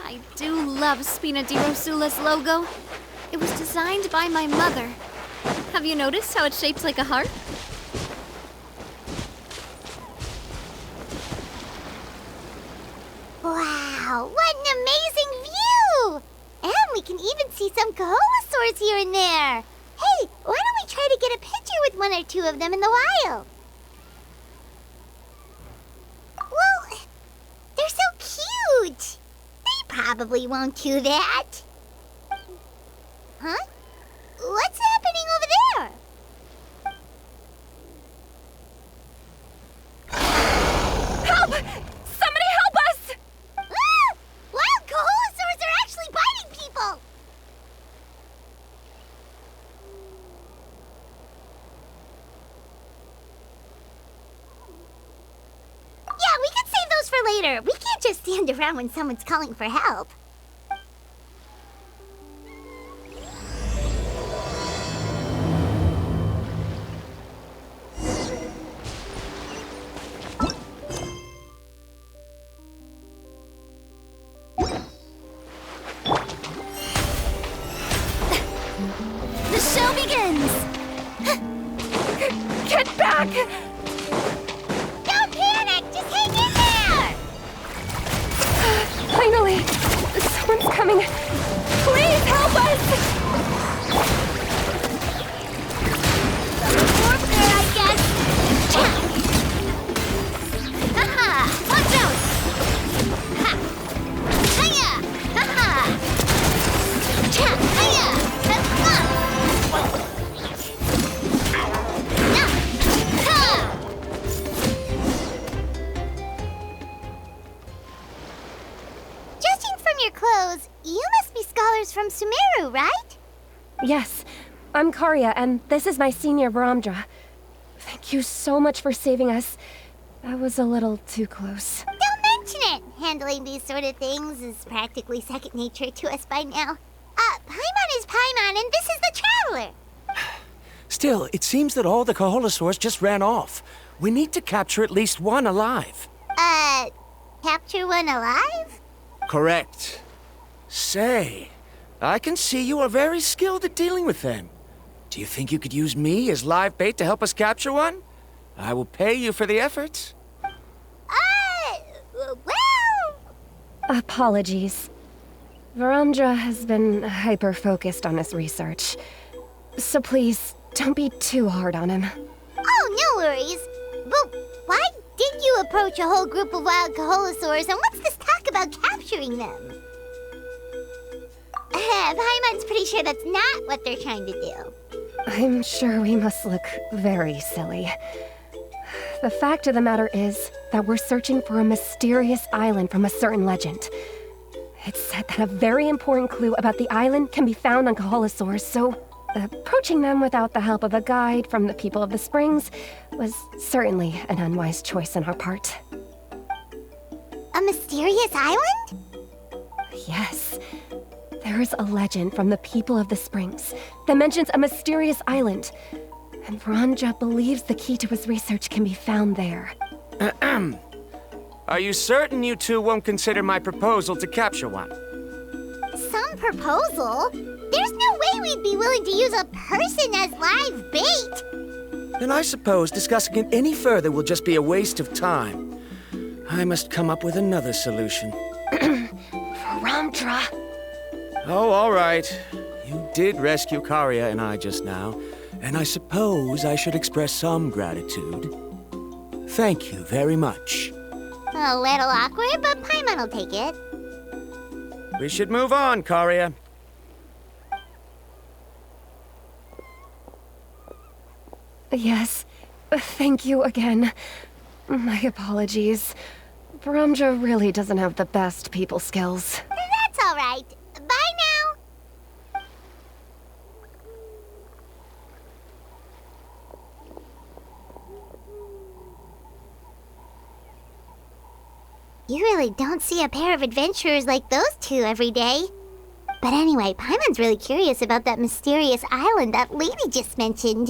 I do love Spina di Rosula's logo. It was designed by my mother. Have you noticed how it's shaped like a heart? Wow, what an amazing view! And we can even see some Kaholosaurs here and there. Hey, why don't we try to get a picture with one or two of them in the wild? Well, they're so cute. They probably won't do that. Huh? What's happening over there? Help! Somebody help us! Ah! Wild Kaholosaurs are actually biting people! Yeah, we could save those for later. We can't just stand around when someone's calling for help. The show begins! Get back! Don't panic! Just hang in there! Finally! Someone's coming! Please help us! Warm there, I guess. Haha! Watch out! Ha! Hiya! Haha! Cha! Hiya! Judging from your clothes, you must be scholars from Sumeru, right? Yes, I'm Karya, and this is my senior Varamdra. Thank you so much for saving us. That was a little too close. Don't mention it! Handling these sort of things is practically second nature to us by now. Paimon is Paimon, and this is the Traveler. Still, it seems that all the Kaholosaurs just ran off. We need to capture at least one alive. Capture one alive? Correct. Say, I can see you are very skilled at dealing with them. Do you think you could use me as live bait to help us capture one? I will pay you for the effort. Well... Apologies. Varamdra has been hyper-focused on his research. So please, don't be too hard on him. Oh, no worries. But why did you approach a whole group of wild Kaholosaurs, and what's this talk about capturing them? Paimon's pretty sure that's not what they're trying to do. I'm sure we must look very silly. The fact of the matter is that we're searching for a mysterious island from a certain legend. It's said that a very important clue about the island can be found on Kaholosaurs, so approaching them without the help of a guide from the people of the Springs was certainly an unwise choice on our part. A mysterious island? Yes. There is a legend from the people of the Springs that mentions a mysterious island, and Varamdra believes the key to his research can be found there. Are you certain you two won't consider my proposal to capture one? Some proposal? There's no way we'd be willing to use a person as live bait! Then I suppose discussing it any further will just be a waste of time. I must come up with another solution. Varamdra! Oh, all right. You did rescue Karya and I just now, and I suppose I should express some gratitude. Thank you very much. A little awkward, but Paimon will take it. We should move on, Karya. Yes, thank you again. My apologies. Varamdra really doesn't have the best people skills. That's all right. Bye now. You really don't see a pair of adventurers like those two every day. But anyway, Paimon's really curious about that mysterious island that lady just mentioned.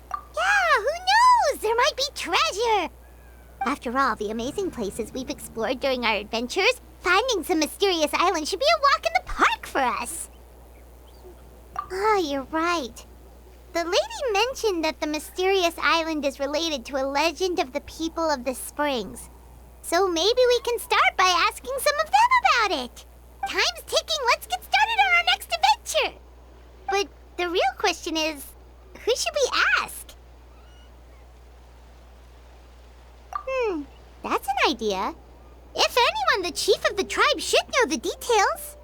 Yeah, who knows? There might be treasure. After all the amazing places we've explored during our adventures, finding some mysterious island should be a walk in the park for us. Oh, you're right. The lady mentioned that the mysterious island is related to a legend of the people of the springs. So maybe we can start by asking some of them about it. Time's ticking, let's get started on our next adventure. But the real question is, who should we ask? That's an idea. If anyone, the chief of the tribe should know the details.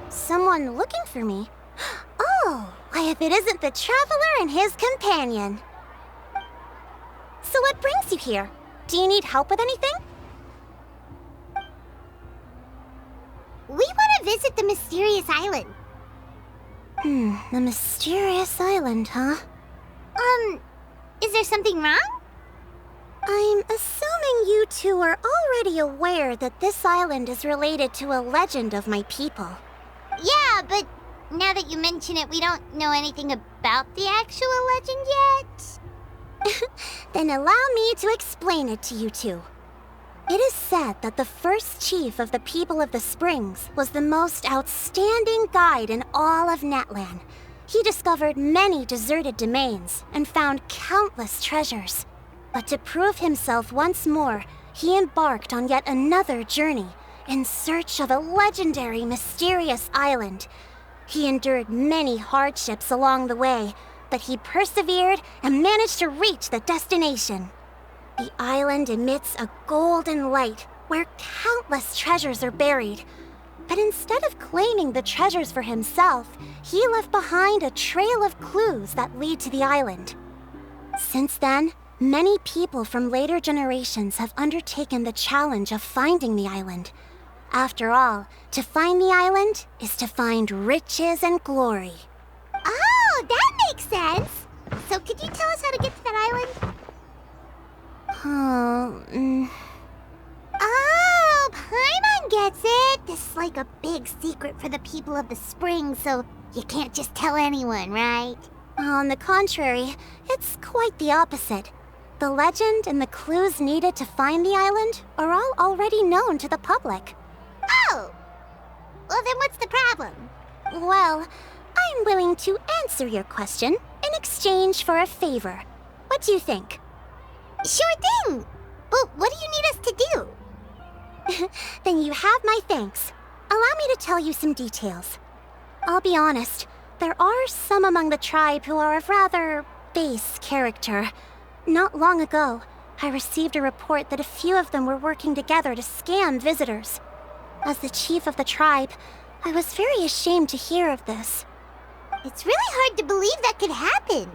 Someone looking for me? Oh, why if it isn't the traveler and his companion. So what brings you here? Do you need help with anything? We want to visit the mysterious island. The mysterious island, huh? Is there something wrong? I'm assuming you two are already aware that this island is related to a legend of my people. Yeah, but now that you mention it, we don't know anything about the actual legend yet. Then allow me to explain it to you two. It is said that the first chief of the people of the Springs was the most outstanding guide in all of Netland. He discovered many deserted domains and found countless treasures. But to prove himself once more, he embarked on yet another journey in search of a legendary, mysterious island. He endured many hardships along the way, but he persevered and managed to reach the destination. The island emits a golden light where countless treasures are buried. But instead of claiming the treasures for himself, he left behind a trail of clues that lead to the island. Since then, many people from later generations have undertaken the challenge of finding the island. After all, to find the island is to find riches and glory. Oh, that makes sense! So could you tell us how to get to that island? Oh, Paimon gets it! This is like a big secret for the people of the spring, so you can't just tell anyone, right? On the contrary, it's quite the opposite. The legend and the clues needed to find the island are all already known to the public. Oh! Well, then what's the problem? Well, I'm willing to answer your question in exchange for a favor. What do you think? Sure thing! But what do you need us to do? Then you have my thanks. Allow me to tell you some details. I'll be honest, there are some among the tribe who are of rather base character. Not long ago, I received a report that a few of them were working together to scam visitors. As the chief of the tribe, I was very ashamed to hear of this. It's really hard to believe that could happen.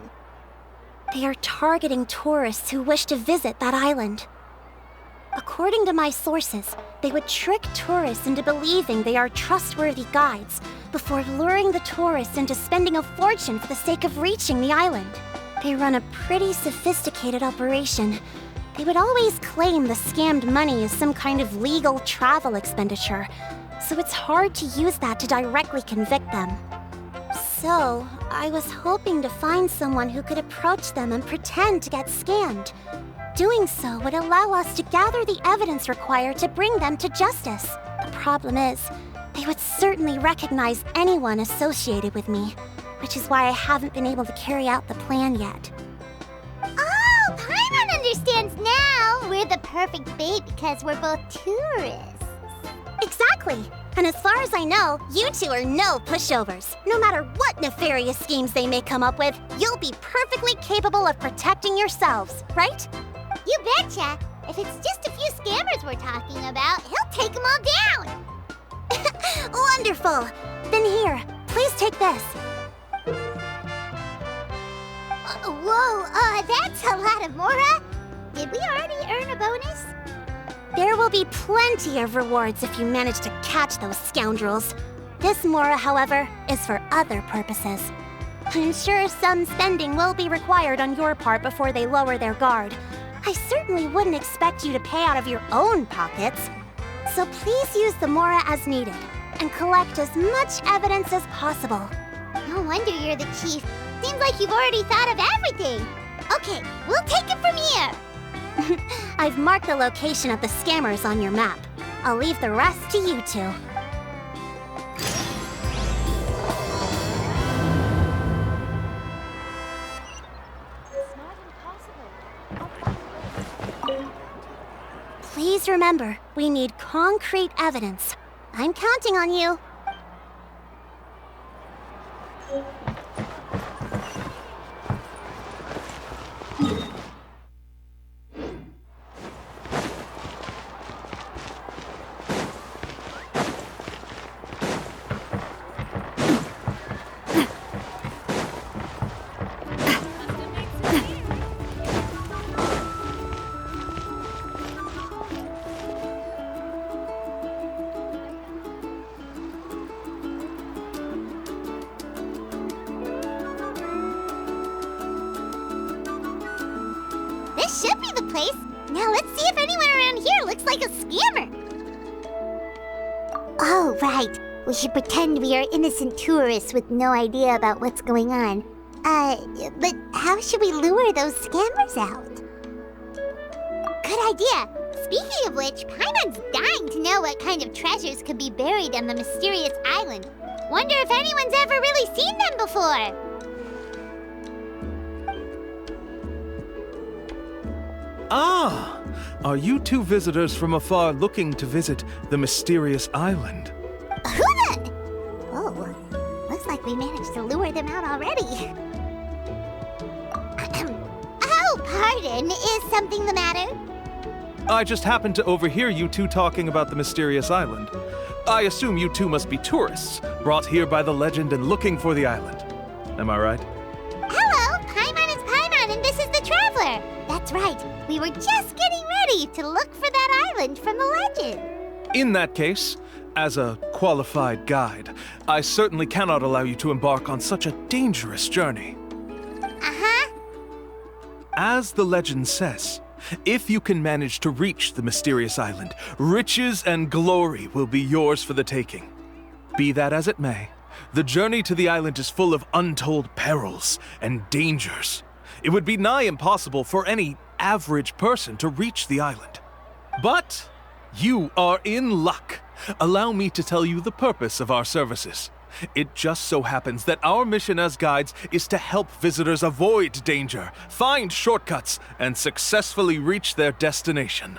They are targeting tourists who wish to visit that island. According to my sources, they would trick tourists into believing they are trustworthy guides before luring the tourists into spending a fortune for the sake of reaching the island. They run a pretty sophisticated operation. They would always claim the scammed money is some kind of legal travel expenditure, so it's hard to use that to directly convict them. So, I was hoping to find someone who could approach them and pretend to get scammed. Doing so would allow us to gather the evidence required to bring them to justice. The problem is, they would certainly recognize anyone associated with me, which is why I haven't been able to carry out the plan yet. Oh, Paimon understands now! We're the perfect bait because we're both tourists. Exactly. And as far as I know, you two are no pushovers. No matter what nefarious schemes they may come up with, you'll be perfectly capable of protecting yourselves, right? You betcha. If it's just a few scammers we're talking about, he'll take them all down. Wonderful. Then here, please take this. Whoa, that's a lot of Mora. Did we already earn a bonus? There will be plenty of rewards if you manage to catch those scoundrels. This Mora, however, is for other purposes. I'm sure some spending will be required on your part before they lower their guard. I certainly wouldn't expect you to pay out of your own pockets. So please use the Mora as needed, and collect as much evidence as possible. No wonder you're the chief. Seems like you've already thought of everything. Okay, we'll take it from here. I've marked the location of the scammers on your map. I'll leave the rest to you two. Please remember, we need concrete evidence. I'm counting on you. This should be the place. Now let's see if anyone around here looks like a scammer. Oh, right. We should pretend we are innocent tourists with no idea about what's going on. But how should we lure those scammers out? Good idea. Speaking of which, Paimon's dying to know what kind of treasures could be buried on the mysterious island. Wonder if anyone's ever really seen them before. Ah! Are you two visitors from afar looking to visit the mysterious island? Who the? Oh, looks like we managed to lure them out already. Oh, pardon. Is something the matter? I just happened to overhear you two talking about the mysterious island. I assume you two must be tourists, brought here by the legend and looking for the island. Am I right? Hello, Paimon is Paimon, and this is the Traveler. That's right. We were just getting ready to look for that island from the legend. In that case, as a qualified guide, I certainly cannot allow you to embark on such a dangerous journey. Uh-huh. As the legend says, if you can manage to reach the mysterious island, riches and glory will be yours for the taking. Be that as it may, the journey to the island is full of untold perils and dangers. It would be nigh impossible for any average person to reach the island. But you are in luck. Allow me to tell you the purpose of our services. It just so happens that our mission as guides is to help visitors avoid danger, find shortcuts, and successfully reach their destination.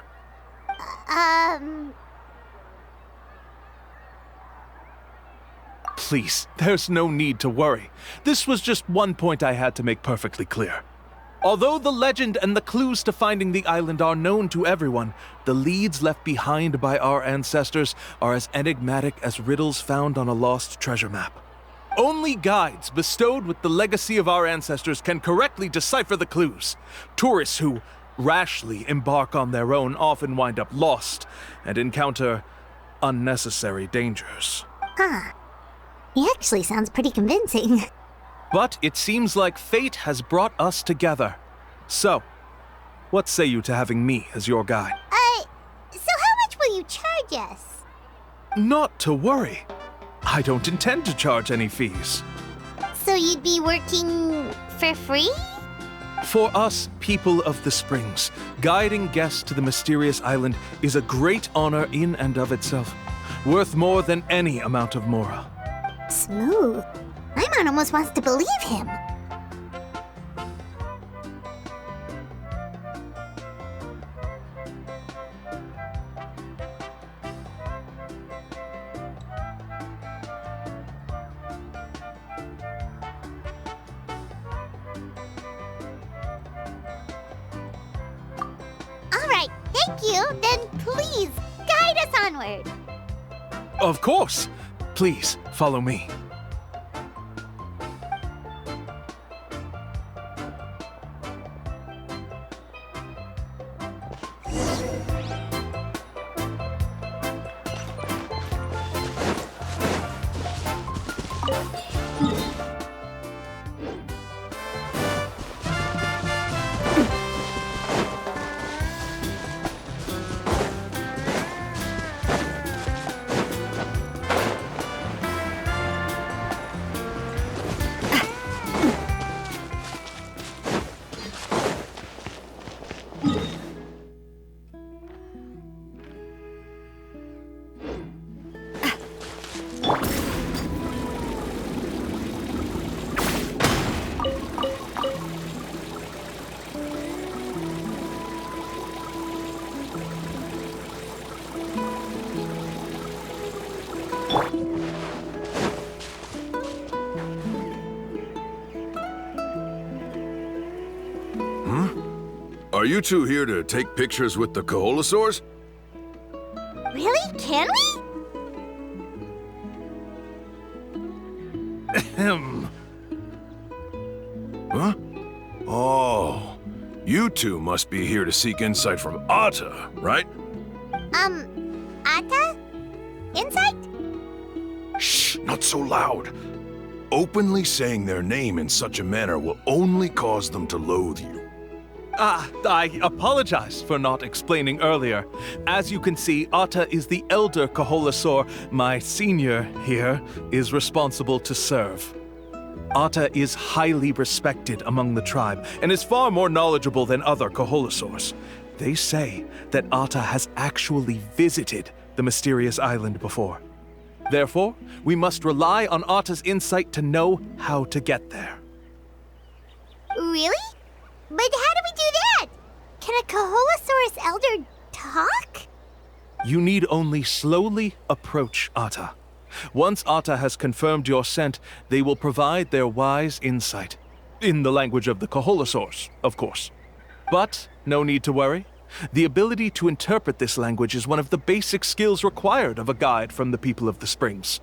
Please, there's no need to worry. This was just one point I had to make perfectly clear. Although the legend and the clues to finding the island are known to everyone, the leads left behind by our ancestors are as enigmatic as riddles found on a lost treasure map. Only guides bestowed with the legacy of our ancestors can correctly decipher the clues. Tourists who rashly embark on their own often wind up lost and encounter unnecessary dangers. Huh. He actually sounds pretty convincing. But it seems like fate has brought us together. So, what say you to having me as your guide? So how much will you charge us? Not to worry. I don't intend to charge any fees. So you'd be working for free? For us, people of the Springs, guiding guests to the mysterious island is a great honor in and of itself, worth more than any amount of mora. Smooth. Paimon almost wants to believe him. thank you. Then please, guide us onward. Of course. Please, follow me. Are you two here to take pictures with the Koholosaurs? Really? Can we? Ahem. Huh? Oh, you two must be here to seek insight from Atta, right? Atta? Insight? Shh, not so loud. Openly saying their name in such a manner will only cause them to loathe you. I apologize for not explaining earlier. As you can see, Atta is the elder Koholosaur. My senior here is responsible to serve. Atta is highly respected among the tribe and is far more knowledgeable than other Koholosaurs. They say that Atta has actually visited the mysterious island before. Therefore, we must rely on Atta's insight to know how to get there. Really? But how do we do that? Can a Koholosaurus elder talk? You need only slowly approach Atta. Once Atta has confirmed your scent, they will provide their wise insight. In the language of the Koholosaurs, of course. But no need to worry. The ability to interpret this language is one of the basic skills required of a guide from the people of the Springs.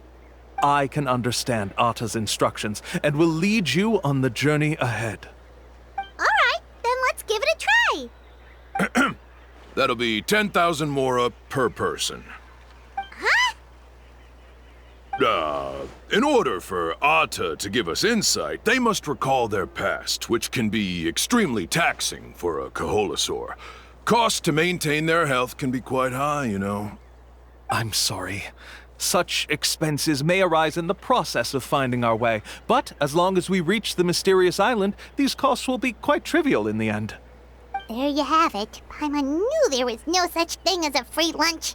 I can understand Atta's instructions and will lead you on the journey ahead. Alright, then let's give it a try. That'll be 10,000 mora per person. Huh? In order for Atta to give us insight, they must recall their past, which can be extremely taxing for a Koholosaur. Costs to maintain their health can be quite high, you know. I'm sorry. Such expenses may arise in the process of finding our way, but as long as we reach the mysterious island, these costs will be quite trivial in the end. There you have it. Paimon knew there was no such thing as a free lunch.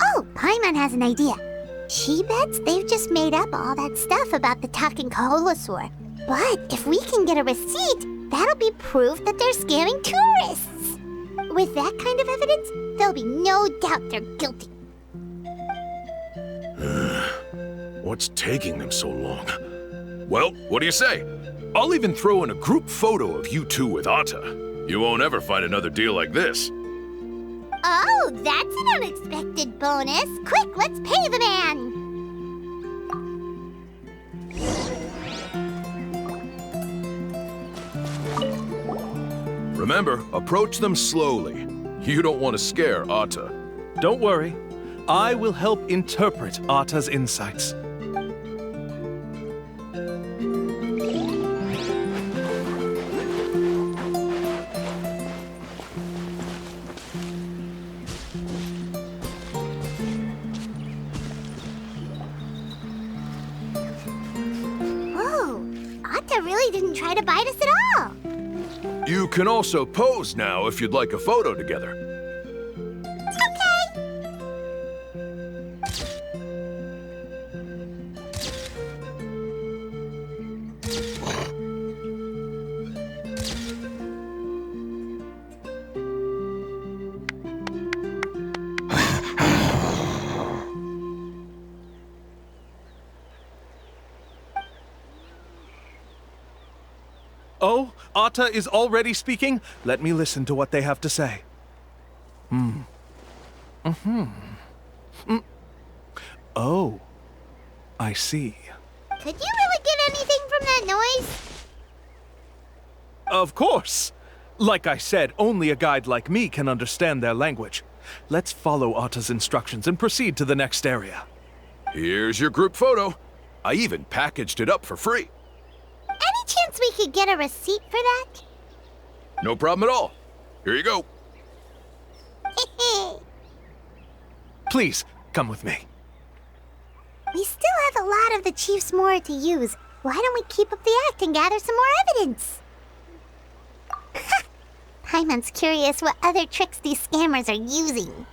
Oh, Paimon has an idea. She bets they've just made up all that stuff about the talking Koholosaur. But if we can get a receipt, that'll be proof that they're scamming tourists. With that kind of evidence, there'll be no doubt they're guilty. What's taking them so long? Well, what do you say? I'll even throw in a group photo of you two with Atta. You won't ever find another deal like this. Oh, that's an unexpected bonus. Quick, let's pay the man. Remember, approach them slowly. You don't want to scare Atta. Don't worry. I will help interpret Atta's insights. Whoa, Atta really didn't try to bite us at all. You can also pose now if you'd like a photo together. Okay. Oh, Atta is already speaking? Let me listen to what they have to say. Oh, I see. Could you really get anything from that noise? Of course! Like I said, only a guide like me can understand their language. Let's follow Atta's instructions and proceed to the next area. Here's your group photo. I even packaged it up for free. Any chance we could get a receipt for that? No problem at all. Here you go. Please, come with me. We still have a lot of the Chief's Mora to use. Why don't we keep up the act and gather some more evidence? Paimon's curious what other tricks these scammers are using.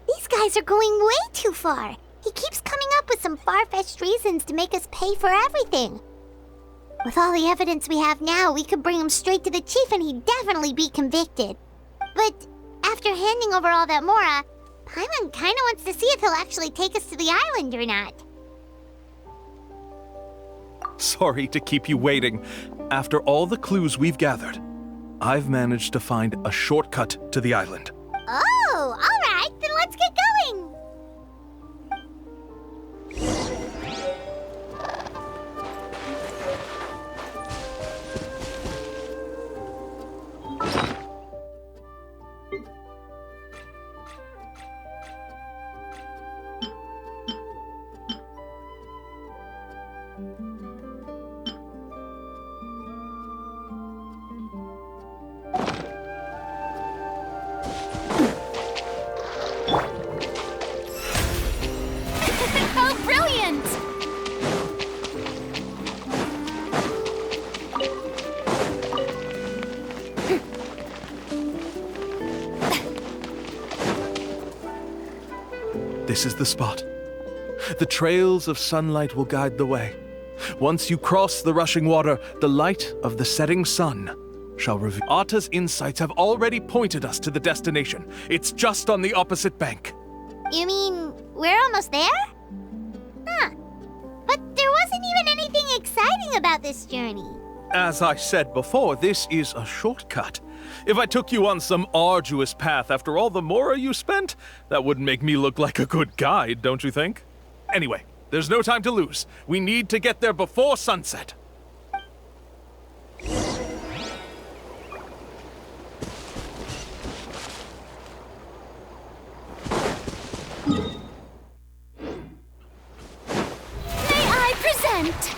These guys are going way too far. He keeps coming up with some far-fetched reasons to make us pay for everything. With all the evidence we have now, we could bring him straight to the chief and he'd definitely be convicted. But after handing over all that Mora, Paimon kinda wants to see if he'll actually take us to the island or not. Sorry to keep you waiting. After all the clues we've gathered, I've managed to find a shortcut to the island. Oh, alright, then let's get going! Oh, brilliant! This is the spot. The trails of sunlight will guide the way. Once you cross the rushing water, the light of the setting sun shall reveal. Atta's insights have already pointed us to the destination. It's just on the opposite bank. You mean, we're almost there? Huh. But there wasn't even anything exciting about this journey. As I said before, this is a shortcut. If I took you on some arduous path after all the Mora you spent, that wouldn't make me look like a good guide, don't you think? Anyway, there's no time to lose. We need to get there before sunset. May I present?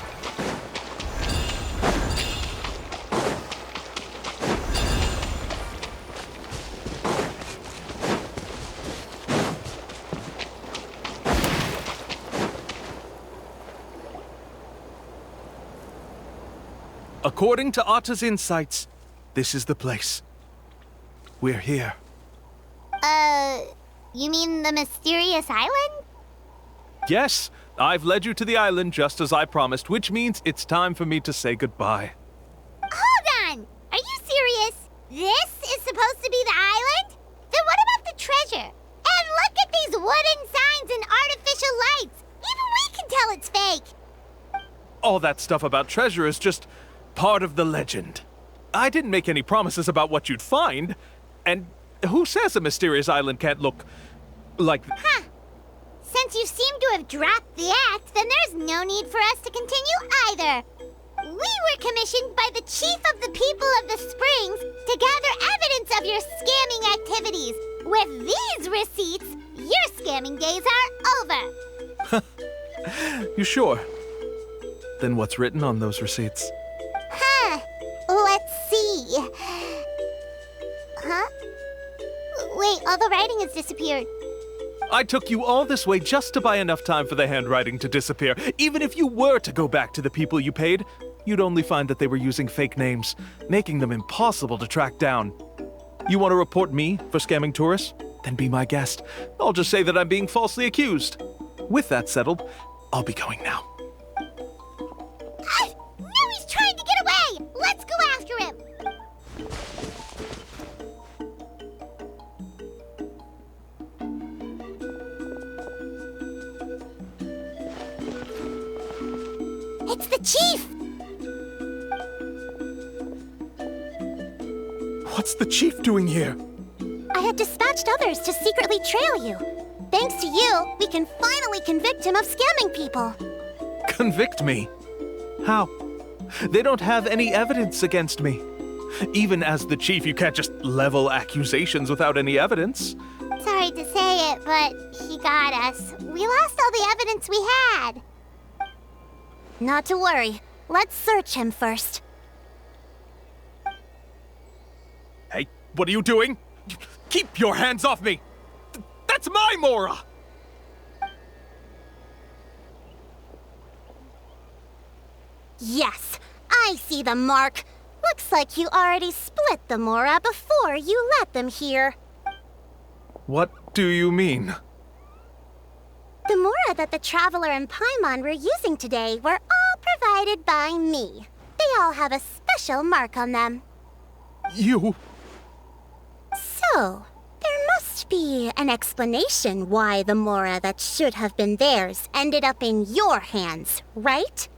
According to Atta's insights, this is the place. We're here. You mean the mysterious island? Yes, I've led you to the island just as I promised, which means it's time for me to say goodbye. Hold on! Are you serious? This is supposed to be the island? Then what about the treasure? And look at these wooden signs and artificial lights! Even we can tell it's fake! All that stuff about treasure is just part of the legend. I didn't make any promises about what you'd find. And who says a mysterious island can't look like... Huh. Since you seem to have dropped the act, then there's no need for us to continue either. We were commissioned by the chief of the people of the Springs to gather evidence of your scamming activities. With these receipts, your scamming days are over. You sure? Then what's written on those receipts? Huh. Let's see. Huh? Wait, all the writing has disappeared. I took you all this way just to buy enough time for the handwriting to disappear. Even if you were to go back to the people you paid, you'd only find that they were using fake names, making them impossible to track down. You want to report me for scamming tourists? Then be my guest. I'll just say that I'm being falsely accused. With that settled, I'll be going now. Now he's trying to get away! Let's go after him! It's the chief! What's the chief doing here? I had dispatched others to secretly trail you. Thanks to you, we can finally convict him of scamming people. Convict me? How? They don't have any evidence against me. Even as the chief, you can't just level accusations without any evidence. Sorry to say it, but he got us. We lost all the evidence we had. Not to worry. Let's search him first. Hey, what are you doing? Keep your hands off me! That's my Mora! Yes, I see the mark. Looks like you already split the Mora before you let them here. What do you mean? The Mora that the Traveler and Paimon were using today were all provided by me. They all have a special mark on them. You... So, there must be an explanation why the Mora that should have been theirs ended up in your hands, right?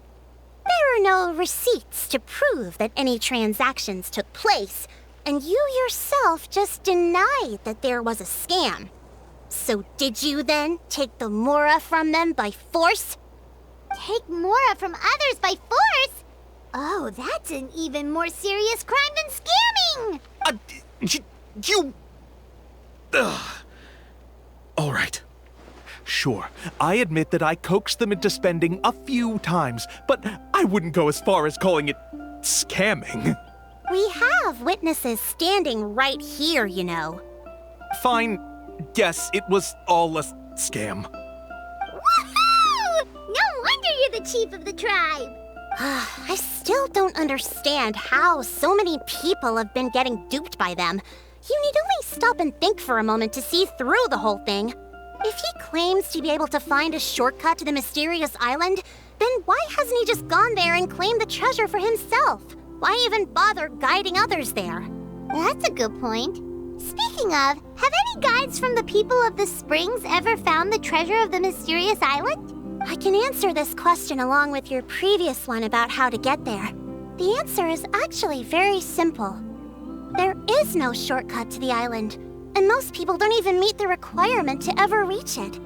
There are no receipts to prove that any transactions took place, and you yourself just denied that there was a scam. So did you then take the Mora from them by force? Take Mora from others by force? Oh, that's an even more serious crime than scamming! You... All right. Sure, I admit that I coaxed them into spending a few times, but I wouldn't go as far as calling it scamming. We have witnesses standing right here, you know. Fine. Yes, it was all a scam. Woohoo! No wonder you're the chief of the tribe! I still don't understand how so many people have been getting duped by them. You need only stop and think for a moment to see through the whole thing. If he claims to be able to find a shortcut to the mysterious island, then why hasn't he just gone there and claimed the treasure for himself? Why even bother guiding others there? That's a good point. Speaking of, have any guides from the people of the Springs ever found the treasure of the mysterious island? I can answer this question along with your previous one about how to get there. The answer is actually very simple. There is no shortcut to the island, and most people don't even meet the requirement to ever reach it.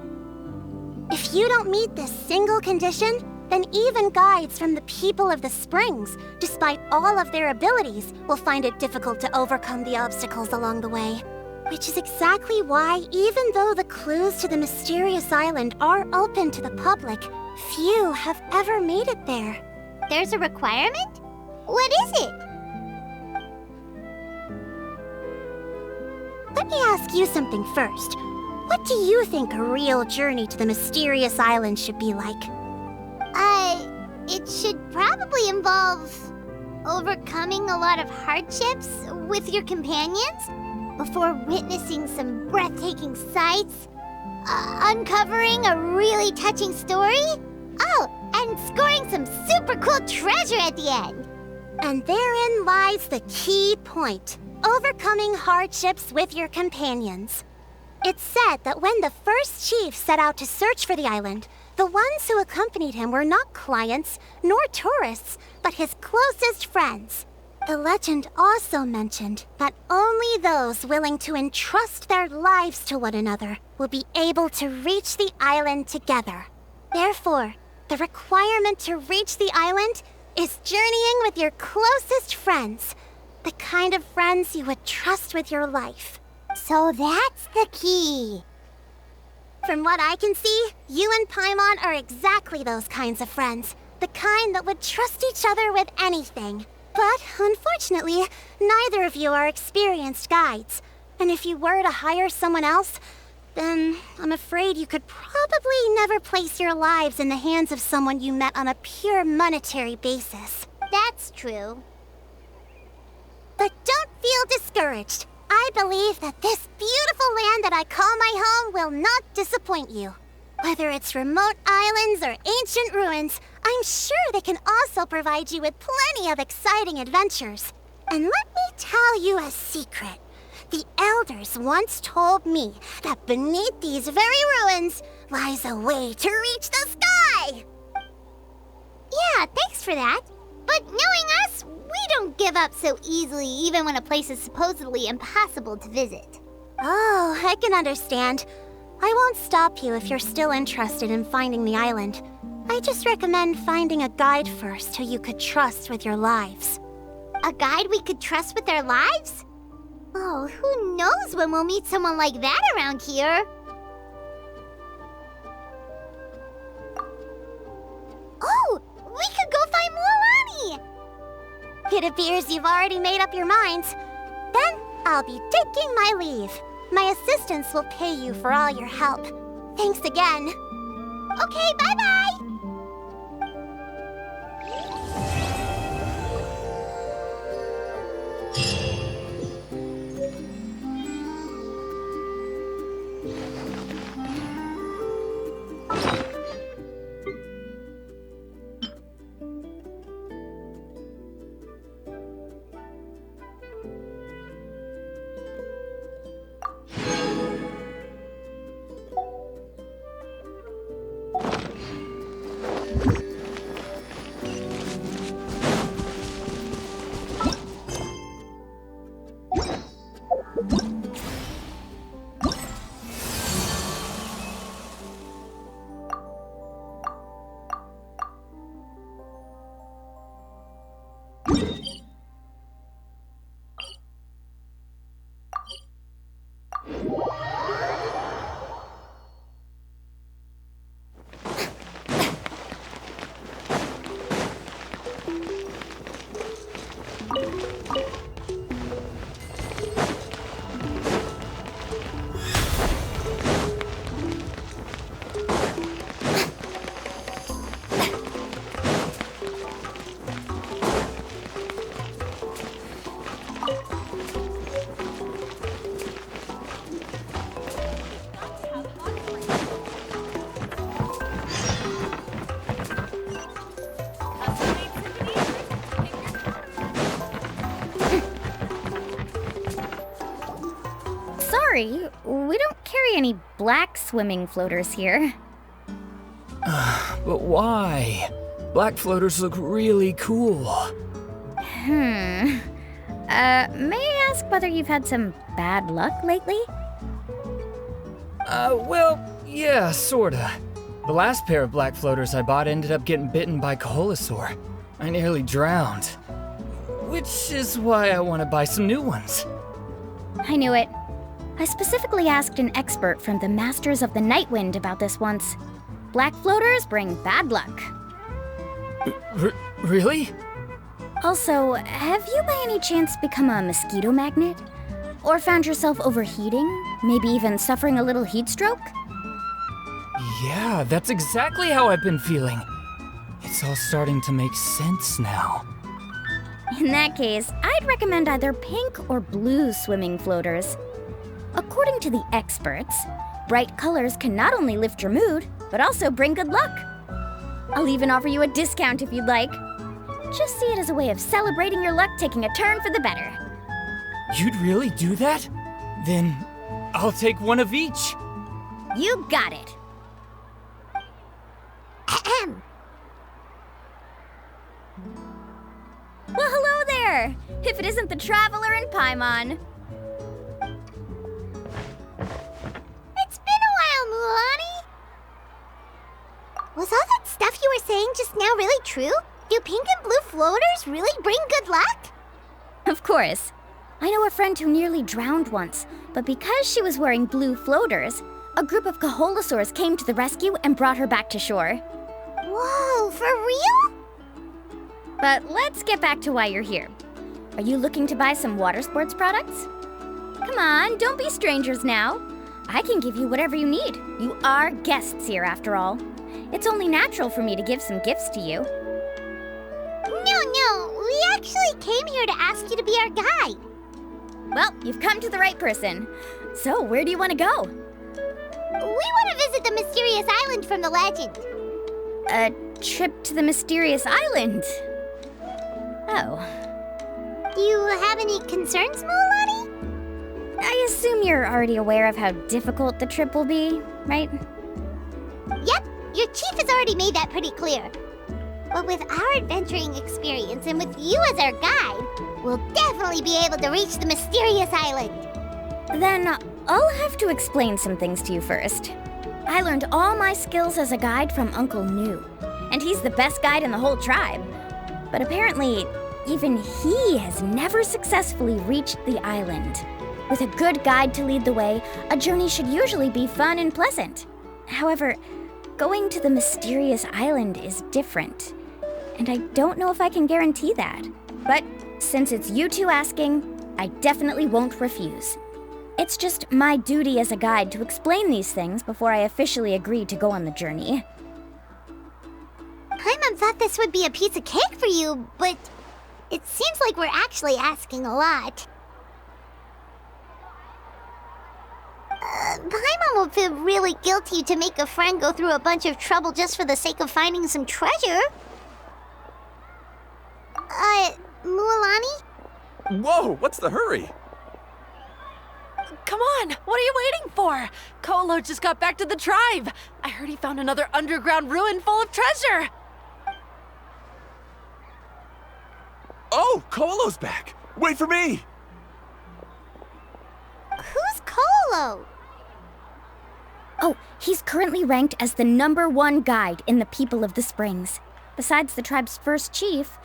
If you don't meet this single condition, then even guides from the people of the Springs, despite all of their abilities, will find it difficult to overcome the obstacles along the way. Which is exactly why, even though the clues to the mysterious island are open to the public, few have ever made it there. There's a requirement? What is it? Let me ask you something first. What do you think a real journey to the mysterious island should be like? It should probably involve overcoming a lot of hardships with your companions before witnessing some breathtaking sights, uncovering a really touching story, and scoring some super cool treasure at the end. And therein lies the key point. Overcoming hardships with your companions. It's said that when the first chief set out to search for the island, the ones who accompanied him were not clients nor tourists, but his closest friends. The legend also mentioned that only those willing to entrust their lives to one another will be able to reach the island together. Therefore, the requirement to reach the island is journeying with your closest friends. The kind of friends you would trust with your life. So that's the key. From what I can see, you and Paimon are exactly those kinds of friends. The kind that would trust each other with anything. But unfortunately, neither of you are experienced guides. And if you were to hire someone else, then I'm afraid you could probably never place your lives in the hands of someone you met on a pure monetary basis. That's true. But don't feel discouraged. I believe that this beautiful land that I call my home will not disappoint you. Whether it's remote islands or ancient ruins, I'm sure they can also provide you with plenty of exciting adventures. And let me tell you a secret. The elders once told me that beneath these very ruins lies a way to reach the sky. Yeah, thanks for that. But knowing us, we don't give up so easily even when a place is supposedly impossible to visit. Oh, I can understand. I won't stop you if you're still interested in finding the island. I just recommend finding a guide first who you could trust with your lives. A guide we could trust with our lives? Oh, who knows when we'll meet someone like that around here? Oh, we could go find Mualani! It appears you've already made up your minds. Then I'll be taking my leave. My assistants will pay you for all your help. Thanks again. Okay, bye-bye! Sorry, we don't carry any black swimming floaters here. But why? Black floaters look really cool. May I ask whether you've had some bad luck lately? Well, yeah, sorta. The last pair of black floaters I bought ended up getting bitten by Kaholasaur. I nearly drowned. Which is why I want to buy some new ones. I knew it. I specifically asked an expert from the Masters of the Night Wind about this once. Black floaters bring bad luck. Really? Also, have you by any chance become a mosquito magnet? Or found yourself overheating? Maybe even suffering a little heat stroke? Yeah, that's exactly how I've been feeling. It's all starting to make sense now. In that case, I'd recommend either pink or blue swimming floaters. According to the experts, bright colors can not only lift your mood, but also bring good luck. I'll even offer you a discount if you'd like. Just see it as a way of celebrating your luck taking a turn for the better. You'd really do that? Then I'll take one of each. You got it. Ahem. Well, hello there! If it isn't the Traveler in Paimon. It's been a while, Mualani. Was all that stuff you were saying just now really true? Do pink and blue floaters really bring good luck? Of course. I know a friend who nearly drowned once, but because she was wearing blue floaters, a group of Kaholasaurs came to the rescue and brought her back to shore. Whoa, for real? But let's get back to why you're here. Are you looking to buy some water sports products? Come on, don't be strangers now. I can give you whatever you need. You are guests here, after all. It's only natural for me to give some gifts to you. No, we actually came here to ask you to be our guide. Well, you've come to the right person. So, where do you want to go? We want to visit the mysterious island from the legend. A trip to the mysterious island? Oh. Do you have any concerns, Mualani? I assume you're already aware of how difficult the trip will be, right? Yep, your chief has already made that pretty clear. But with our adventuring experience and with you as our guide, we'll definitely be able to reach the mysterious island. Then I'll have to explain some things to you first. I learned all my skills as a guide from Uncle New, and he's the best guide in the whole tribe. But apparently, even he has never successfully reached the island. With a good guide to lead the way, a journey should usually be fun and pleasant. However, going to the mysterious island is different, and I don't know if I can guarantee that. But since it's you two asking, I definitely won't refuse. It's just my duty as a guide to explain these things before I officially agree to go on the journey. Paimon thought this would be a piece of cake for you, but it seems like we're actually asking a lot. Paimon will feel really guilty to make a friend go through a bunch of trouble just for the sake of finding some treasure. Mualani? Whoa, what's the hurry? Come on, what are you waiting for? Kolo just got back to the tribe. I heard he found another underground ruin full of treasure. Oh, Kolo's back. Wait for me. Who's Kolo? Oh, he's currently ranked as the #1 guide in the People of the Springs. Besides the tribe's first chief,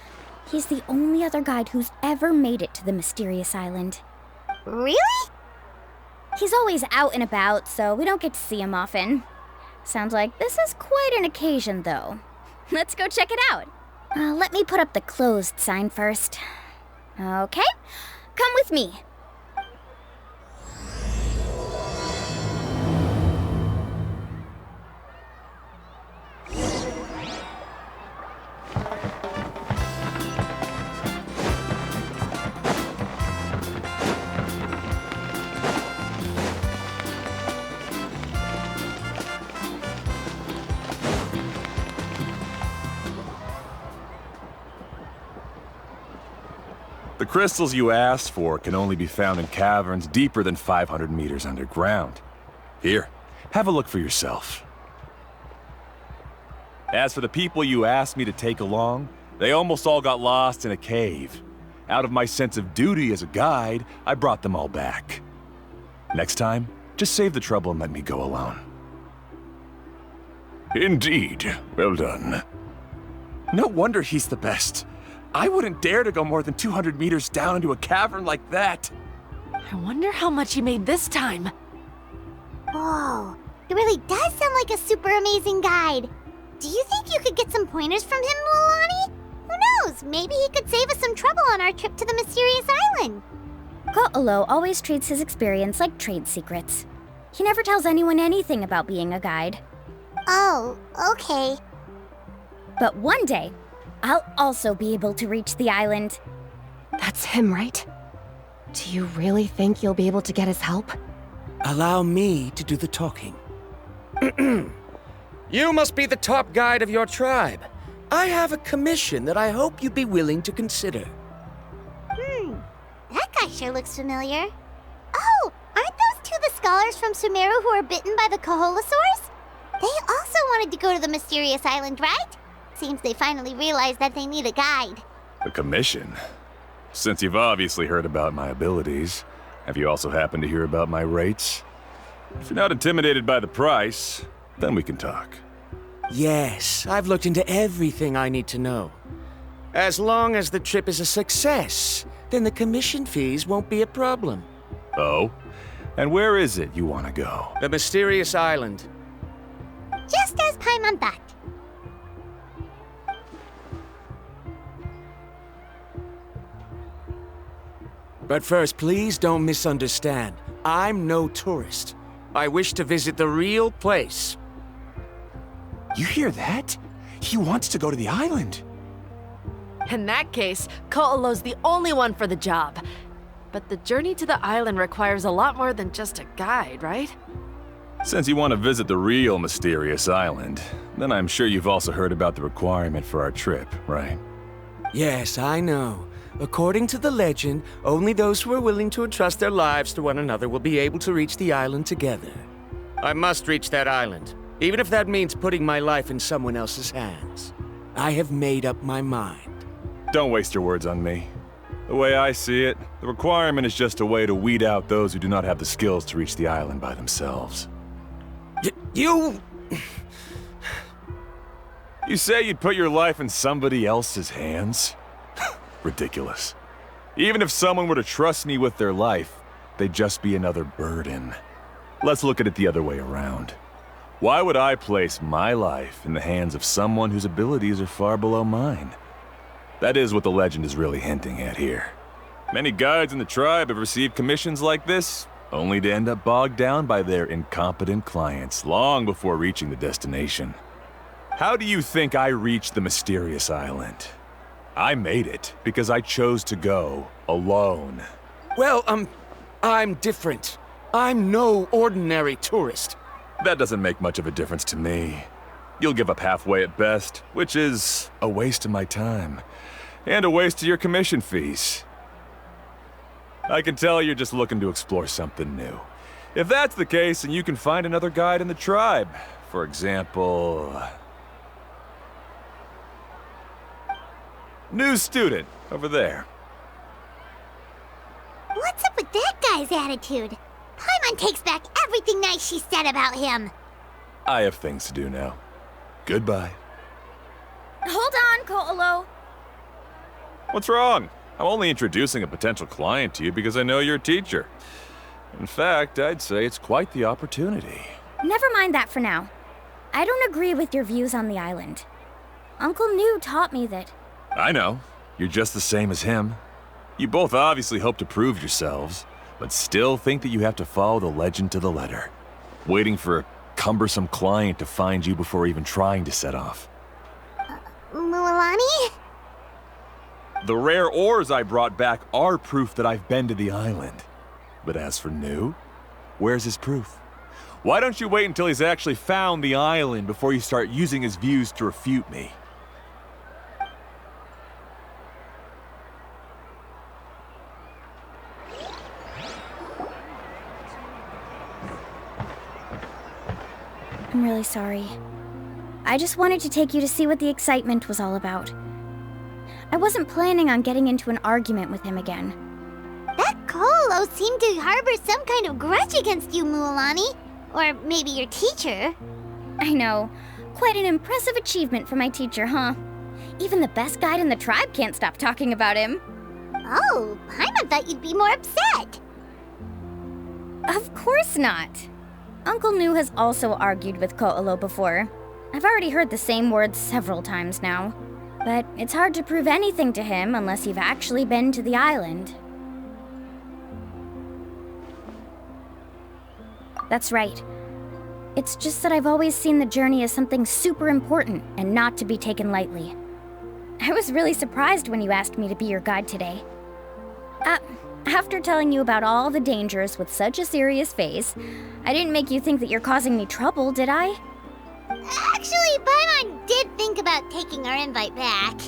he's the only other guide who's ever made it to the mysterious island. Really? He's always out and about, so we don't get to see him often. Sounds like this is quite an occasion, though. Let's go check it out. Let me put up the closed sign first. Okay, come with me. The crystals you asked for can only be found in caverns deeper than 500 meters underground. Here, have a look for yourself. As for the people you asked me to take along, they almost all got lost in a cave. Out of my sense of duty as a guide, I brought them all back. Next time, just save the trouble and let me go alone. Indeed. Well done. No wonder he's the best. I wouldn't dare to go more than 200 meters down into a cavern like that. I wonder how much he made this time. Whoa, he really does sound like a super amazing guide. Do you think you could get some pointers from him, Mualani? Who knows, maybe he could save us some trouble on our trip to the mysterious island. Ko'olo always treats his experience like trade secrets. He never tells anyone anything about being a guide. Oh, okay. But one day, I'll also be able to reach the island. That's him, right? Do you really think you'll be able to get his help? Allow me to do the talking. You must be the top guide of your tribe. I have a commission that I hope you'd be willing to consider. That guy sure looks familiar. Oh, aren't those two the scholars from Sumeru who were bitten by the Kaholosaurs? They also wanted to go to the mysterious island, right? Seems they finally realized that they need a guide. A commission? Since you've obviously heard about my abilities, have you also happened to hear about my rates? If you're not intimidated by the price, then we can talk. Yes, I've looked into everything I need to know. As long as the trip is a success, then the commission fees won't be a problem. Oh? And where is it you want to go? The mysterious island. Just as Paimon thought. But first, please don't misunderstand. I'm no tourist. I wish to visit the real place. You hear that? He wants to go to the island. In that case, Ko'olo's the only one for the job. But the journey to the island requires a lot more than just a guide, right? Since you want to visit the real mysterious island, then I'm sure you've also heard about the requirement for our trip, right? Yes, I know. According to the legend, only those who are willing to entrust their lives to one another will be able to reach the island together. I must reach that island, even if that means putting my life in someone else's hands. I have made up my mind. Don't waste your words on me. The way I see it, the requirement is just a way to weed out those who do not have the skills to reach the island by themselves. You... You say you'd put your life in somebody else's hands? Ridiculous. Even if someone were to trust me with their life, they'd just be another burden. Let's look at it the other way around. Why would I place my life in the hands of someone whose abilities are far below mine? That is what the legend is really hinting at here. Many guides in the tribe have received commissions like this, only to end up bogged down by their incompetent clients long before reaching the destination. How do you think I reached the mysterious island? I made it because I chose to go alone. Well, I'm different. I'm no ordinary tourist. That doesn't make much of a difference to me. You'll give up halfway at best, which is a waste of my time. And a waste of your commission fees. I can tell you're just looking to explore something new. If that's the case, then you can find another guide in the tribe. For example... New student, over there. What's up with that guy's attitude? Paimon takes back everything nice she said about him. I have things to do now. Goodbye. Hold on, Ko'olo. What's wrong? I'm only introducing a potential client to you because I know you're a teacher. In fact, I'd say it's quite the opportunity. Never mind that for now. I don't agree with your views on the island. Uncle New taught me that... I know. You're just the same as him. You both obviously hope to prove yourselves, but still think that you have to follow the legend to the letter, waiting for a cumbersome client to find you before even trying to set off. Mualani? The rare ores I brought back are proof that I've been to the island. But as for New, where's his proof? Why don't you wait until he's actually found the island before you start using his views to refute me? I'm really sorry. I just wanted to take you to see what the excitement was all about. I wasn't planning on getting into an argument with him again. That Ko'olo seemed to harbor some kind of grudge against you, Mualani. Or maybe your teacher. I know. Quite an impressive achievement for my teacher, huh? Even the best guide in the tribe can't stop talking about him. Oh, Paimon thought you'd be more upset. Of course not. Uncle New has also argued with Ko'olo before. I've already heard the same words several times now. But it's hard to prove anything to him unless you've actually been to the island. That's right. It's just that I've always seen the journey as something super important and not to be taken lightly. I was really surprised when you asked me to be your guide today. After telling you about all the dangers with such a serious face, I didn't make you think that you're causing me trouble, did I? Actually, Paimon did think about taking our invite back.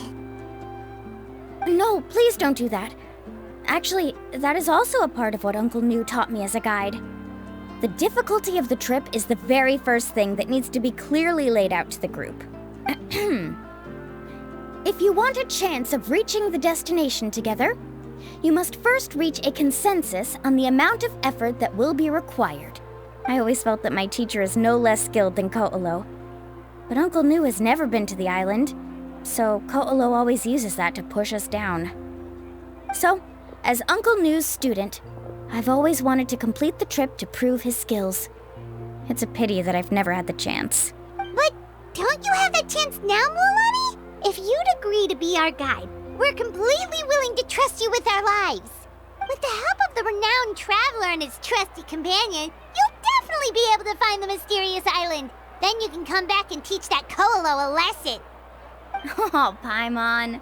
No, please don't do that. Actually, that is also a part of what Uncle New taught me as a guide. The difficulty of the trip is the very first thing that needs to be clearly laid out to the group. If you want a chance of reaching the destination together, you must first reach a consensus on the amount of effort that will be required. I always felt that my teacher is no less skilled than Ko'olo. But Uncle New has never been to the island, so Ko'olo always uses that to push us down. So, as Uncle New's student, I've always wanted to complete the trip to prove his skills. It's a pity that I've never had the chance. But don't you have that chance now, Mualani? If you'd agree to be our guide, we're completely willing to trust you with our lives. With the help of the renowned traveler and his trusty companion, you'll definitely be able to find the mysterious island. Then you can come back and teach that Ko'olo a lesson. Oh, Paimon.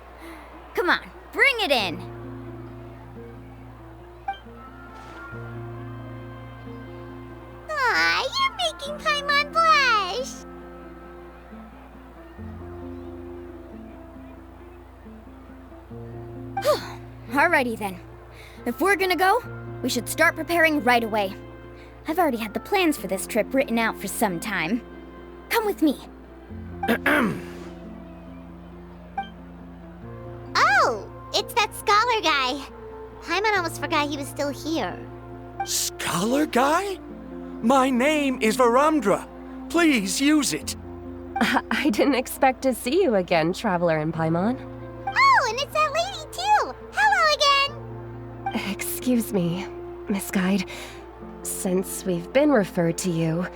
Come on, bring it in. Aw, you're making Paimon blush. Alrighty then. If we're gonna go, we should start preparing right away. I've already had the plans for this trip written out for some time. Come with me. scholar guy. Paimon almost forgot he was still here. Scholar guy? My name is Varamdra. Please use it. I didn't expect to see you again, Traveler in Paimon. Oh, and it's that lady too! Hello again! Excuse me, Miss Guide. Since we've been referred to you,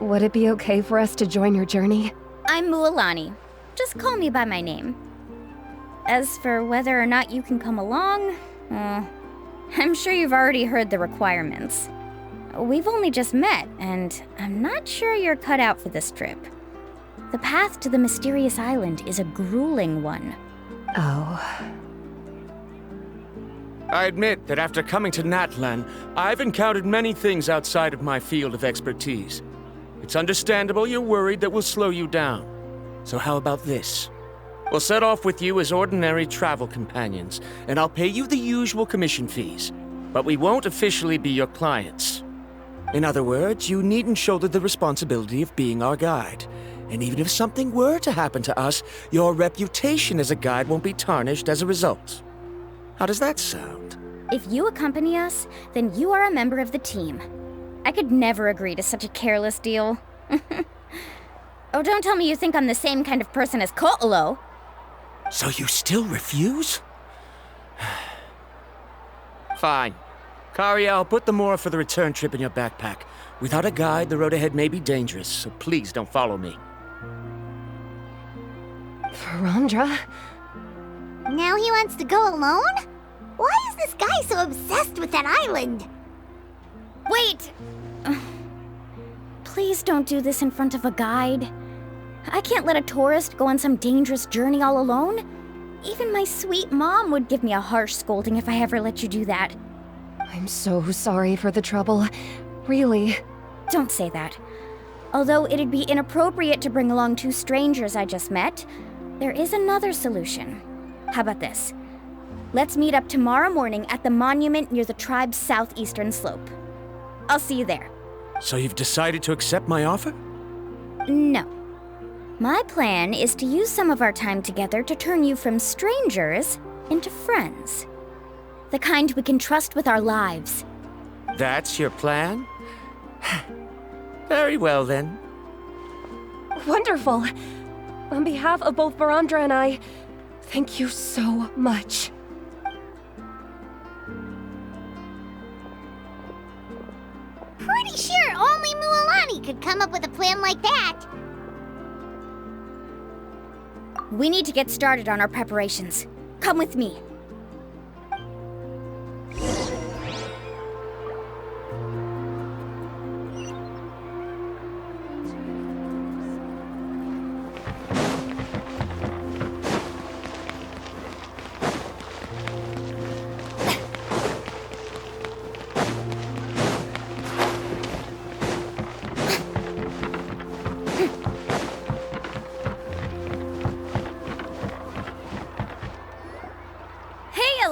would it be okay for us to join your journey? I'm Mualani. Just call me by my name. As for whether or not you can come along, I'm sure you've already heard the requirements. We've only just met, and I'm not sure you're cut out for this trip. The path to the mysterious island is a grueling one. Oh. I admit that after coming to Natlan, I've encountered many things outside of my field of expertise. It's understandable you're worried that we'll slow you down. So how about this? We'll set off with you as ordinary travel companions, and I'll pay you the usual commission fees. But we won't officially be your clients. In other words, you needn't shoulder the responsibility of being our guide. And even if something were to happen to us, your reputation as a guide won't be tarnished as a result. How does that sound? If you accompany us, then you are a member of the team. I could never agree to such a careless deal. Oh, don't tell me you think I'm the same kind of person as Ko'olo. So you still refuse? Fine. Kariel, put the Mora for the return trip in your backpack. Without a guide, the road ahead may be dangerous, so please don't follow me. Varamdra? Now he wants to go alone? Why is this guy so obsessed with that island? Wait! Please don't do this in front of a guide. I can't let a tourist go on some dangerous journey all alone. Even my sweet mom would give me a harsh scolding if I ever let you do that. I'm so sorry for the trouble. Really. Don't say that. Although it'd be inappropriate to bring along two strangers I just met, there is another solution. How about this? Let's meet up tomorrow morning at the monument near the tribe's southeastern slope. I'll see you there. So you've decided to accept my offer? No. My plan is to use some of our time together to turn you from strangers into friends. The kind we can trust with our lives. That's your plan? Very well, then. Wonderful. On behalf of both Varamdra and I, thank you so much. Pretty sure only Mualani could come up with a plan like that. We need to get started on our preparations. Come with me.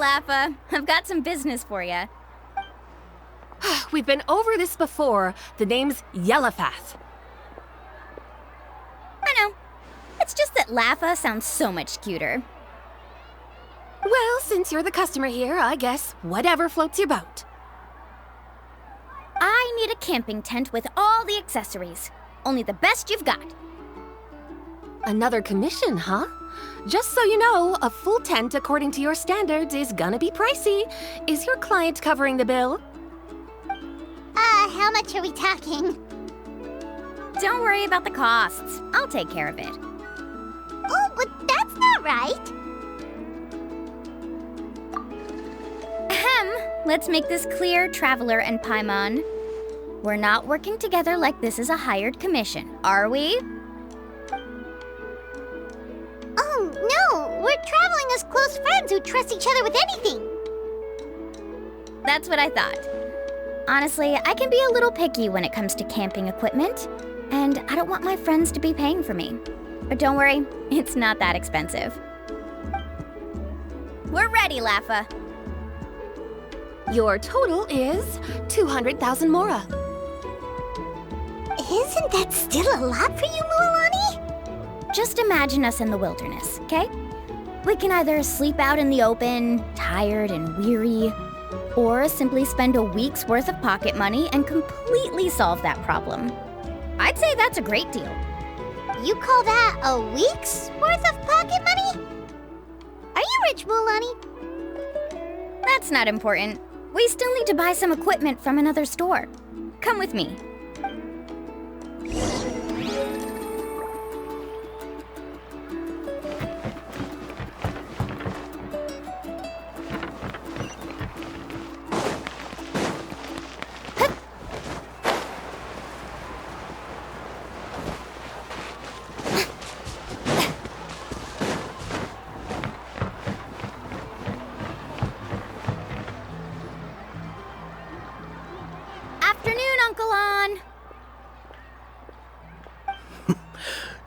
Lafa, I've got some business for you. We've been over this before. The name's Yellowfath. I know. It's just that Lafa sounds so much cuter. Well, since you're the customer here, I guess whatever floats your boat. I need a camping tent with all the accessories. Only the best you've got. Another commission, huh? Just so you know, a full tent according to your standards is gonna be pricey. Is your client covering the bill? How much are we talking? Don't worry about the costs. I'll take care of it. Oh, but that's not right. Ahem. Let's make this clear, Traveler and Paimon. We're not working together like this is a hired commission, are we? Oh, no! We're traveling as close friends who trust each other with anything. That's what I thought. Honestly, I can be a little picky when it comes to camping equipment, and I don't want my friends to be paying for me. But don't worry, it's not that expensive. We're ready, Lafa. Your total is 200,000 Mora. Isn't that still a lot for you, Mualani? Just imagine us in the wilderness, okay? We can either sleep out in the open, tired and weary, or simply spend a week's worth of pocket money and completely solve that problem. I'd say that's a great deal. You call that a week's worth of pocket money? Are you rich, Mualani? That's not important. We still need to buy some equipment from another store. Come with me.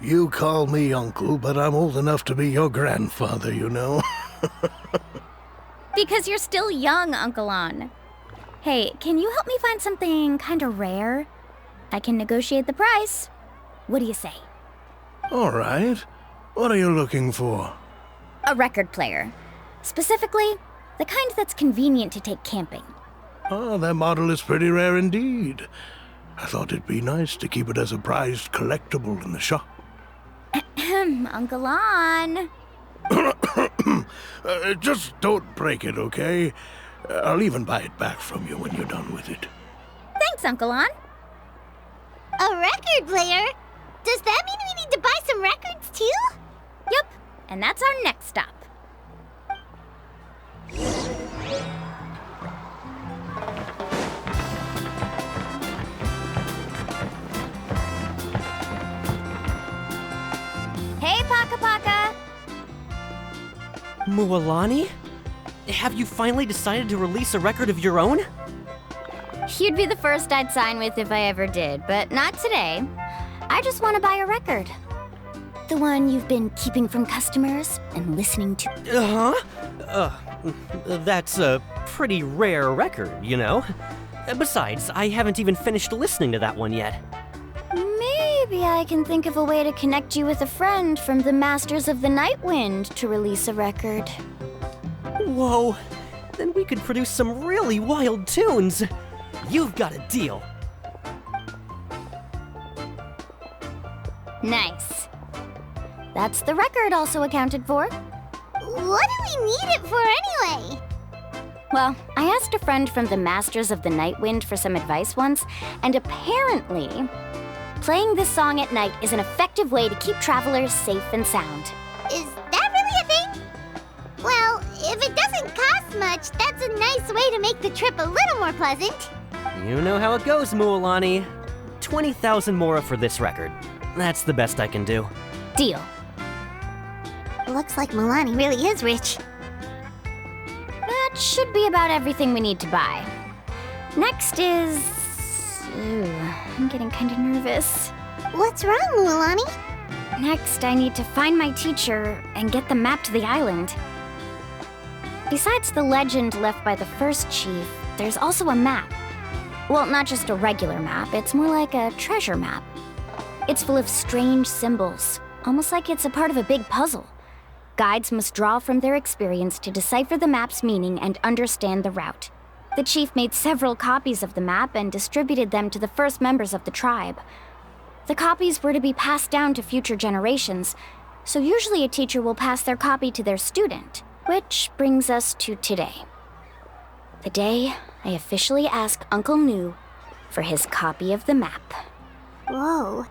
You call me uncle, but I'm old enough to be your grandfather, you know. Because you're still young, Uncle On. Hey, can you help me find something kinda rare? I can negotiate the price. What do you say? All right. What are you looking for? A record player. Specifically, the kind that's convenient to take camping. Oh, that model is pretty rare indeed. I thought it'd be nice to keep it as a prized collectible in the shop. Uncle On. Just don't break it, okay? I'll even buy it back from you when you're done with it. Thanks, Uncle On. A record player? Does that mean we need to buy some records too? Yep, and that's our next stop. Hey, Paka Paka! Mualani? Have you finally decided to release a record of your own? You'd be the first I'd sign with if I ever did, but not today. I just want to buy a record. The one you've been keeping from customers and listening to. That's a pretty rare record, you know? Besides, I haven't even finished listening to that one yet. Maybe I can think of a way to connect you with a friend from the Masters of the Night Wind to release a record. Whoa, then we could produce some really wild tunes. You've got a deal. Nice. That's the record also accounted for. What do we need it for anyway? Well, I asked a friend from the Masters of the Night Wind for some advice once, and apparently, playing this song at night is an effective way to keep travelers safe and sound. Is that really a thing? Well, if it doesn't cost much, that's a nice way to make the trip a little more pleasant. You know how it goes, Mualani. 20,000 mora for this record. That's the best I can do. Deal. Looks like Mualani really is rich. That should be about everything we need to buy. Next is... I'm getting kind of nervous. What's wrong, Mualani? Next, I need to find my teacher and get the map to the island. Besides the legend left by the first chief, there's also a map. Well, not just a regular map, it's more like a treasure map. It's full of strange symbols, almost like it's a part of a big puzzle. Guides must draw from their experience to decipher the map's meaning and understand the route. The chief made several copies of the map and distributed them to the first members of the tribe. The copies were to be passed down to future generations, so usually a teacher will pass their copy to their student, which brings us to today. The day I officially ask Uncle Nu for his copy of the map. Whoa.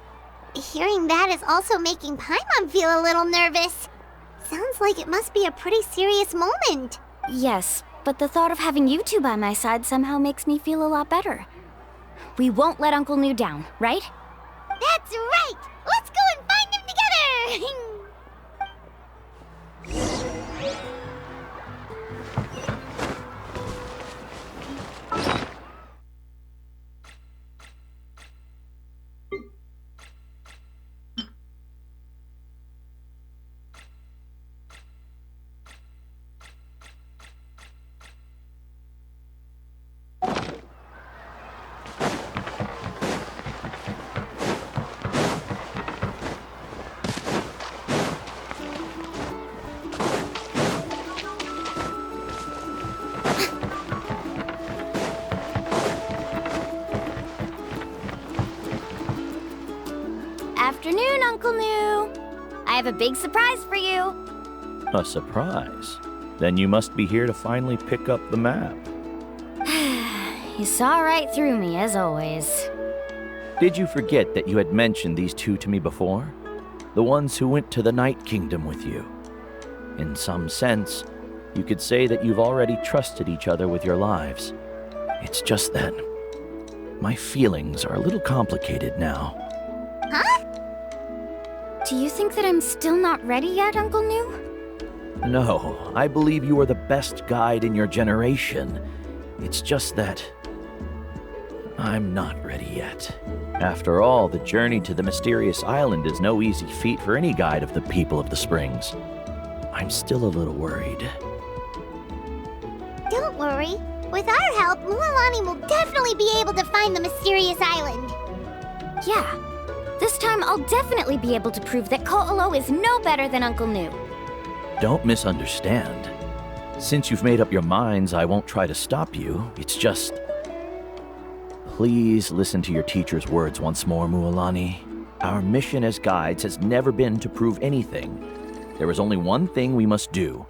Hearing that is also making Paimon feel a little nervous. Sounds like it must be a pretty serious moment. Yes, but the thought of having you two by my side somehow makes me feel a lot better. We won't let Uncle Nu down, right? That's right! Let's go and find him together! afternoon, Uncle New. I have a big surprise for you. A surprise? Then you must be here to finally pick up the map. You saw right through me, as always. Did you forget that you had mentioned these two to me before? The ones who went to the Night Kingdom with you. In some sense, you could say that you've already trusted each other with your lives. It's just that my feelings are a little complicated now. Huh? Do you think that I'm still not ready yet, Uncle New? No, I believe you are the best guide in your generation. It's just that I'm not ready yet. After all, the journey to the mysterious island is no easy feat for any guide of the people of the Springs. I'm still a little worried. Don't worry. With our help, Mualani will definitely be able to find the mysterious island. Yeah. This time I'll definitely be able to prove that Ko'olo is no better than Uncle New. Don't misunderstand. Since you've made up your minds, I won't try to stop you. It's just... Please listen to your teacher's words once more, Mualani. Our mission as guides has never been to prove anything. There is only one thing we must do.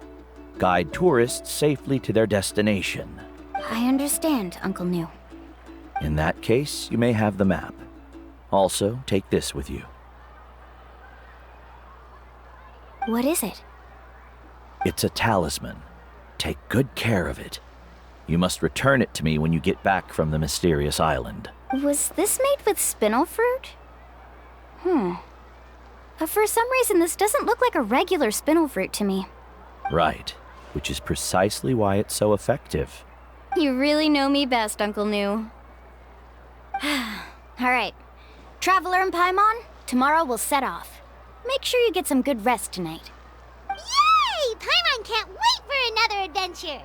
Guide tourists safely to their destination. I understand, Uncle New. In that case, you may have the map. Also, take this with you. What is it? It's a talisman. Take good care of it. You must return it to me when you get back from the mysterious island. Was this made with spinel fruit? For some reason, this doesn't look like a regular spinel fruit to me. Right, which is precisely why it's so effective. You really know me best, Uncle New. Alright. Traveler and Paimon, tomorrow we'll set off. Make sure you get some good rest tonight. Yay! Paimon can't wait for another adventure!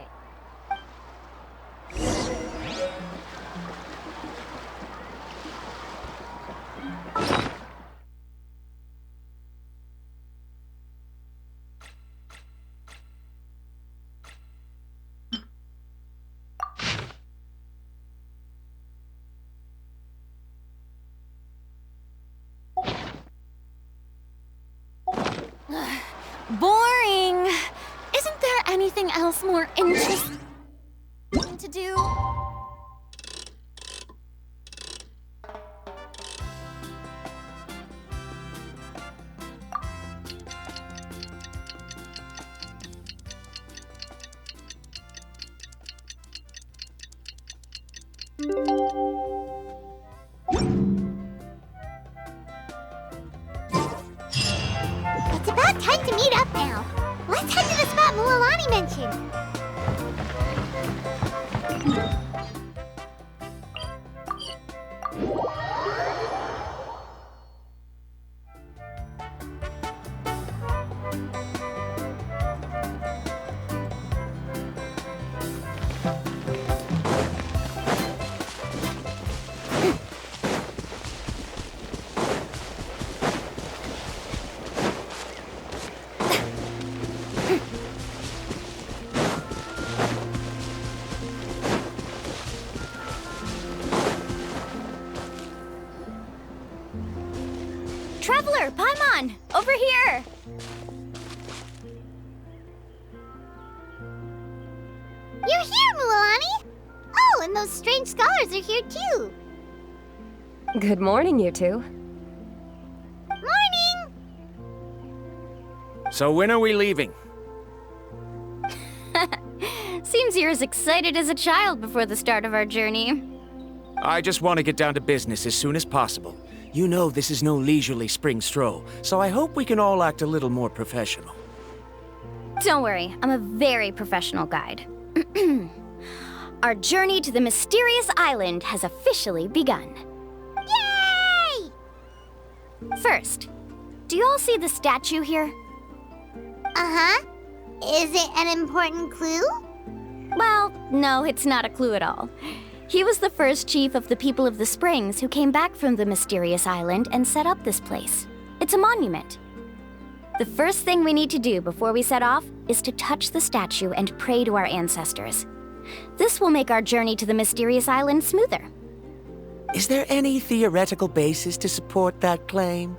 Boring! Isn't there anything else more interesting to do? It's about time to meet up now. Let's head to the spot Mualani mentioned. Traveler, Paimon! Over here! You're here, Mualani! Oh, and those strange scholars are here too. Good morning, you two. Morning! So when are we leaving? Seems you're as excited as a child before the start of our journey. I just want to get down to business as soon as possible. You know this is no leisurely spring stroll, so I hope we can all act a little more professional. Don't worry, I'm a very professional guide. Our journey to the mysterious island has officially begun. Yay! First, do you all see the statue here? Uh-huh. Is it an important clue? Well, no, it's not a clue at all. He was the first chief of the people of the Springs who came back from the mysterious island and set up this place. It's a monument. The first thing we need to do before we set off is to touch the statue and pray to our ancestors. This will make our journey to the mysterious island smoother. Is there any theoretical basis to support that claim?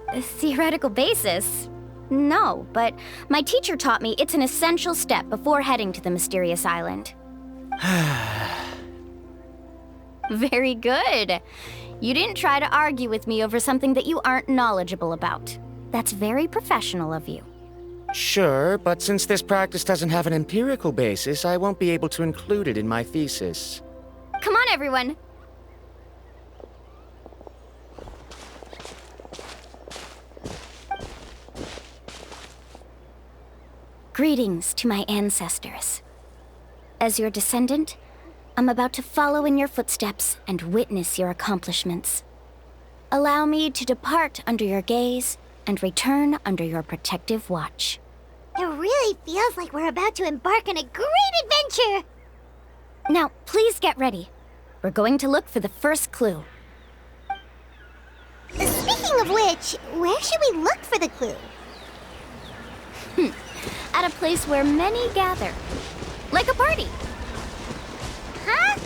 A theoretical basis? No, but my teacher taught me it's an essential step before heading to the mysterious island. Very good. You didn't try to argue with me over something that you aren't knowledgeable about. That's very professional of you. Sure, but since this practice doesn't have an empirical basis, I won't be able to include it in my thesis. Come on, everyone. Greetings to my ancestors. As your descendant, I'm about to follow in your footsteps and witness your accomplishments. Allow me to depart under your gaze and return under your protective watch. It really feels like we're about to embark on a great adventure! Now, please get ready. We're going to look for the first clue. Speaking of which, where should we look for the clue? At a place where many gather. Like a party. Huh?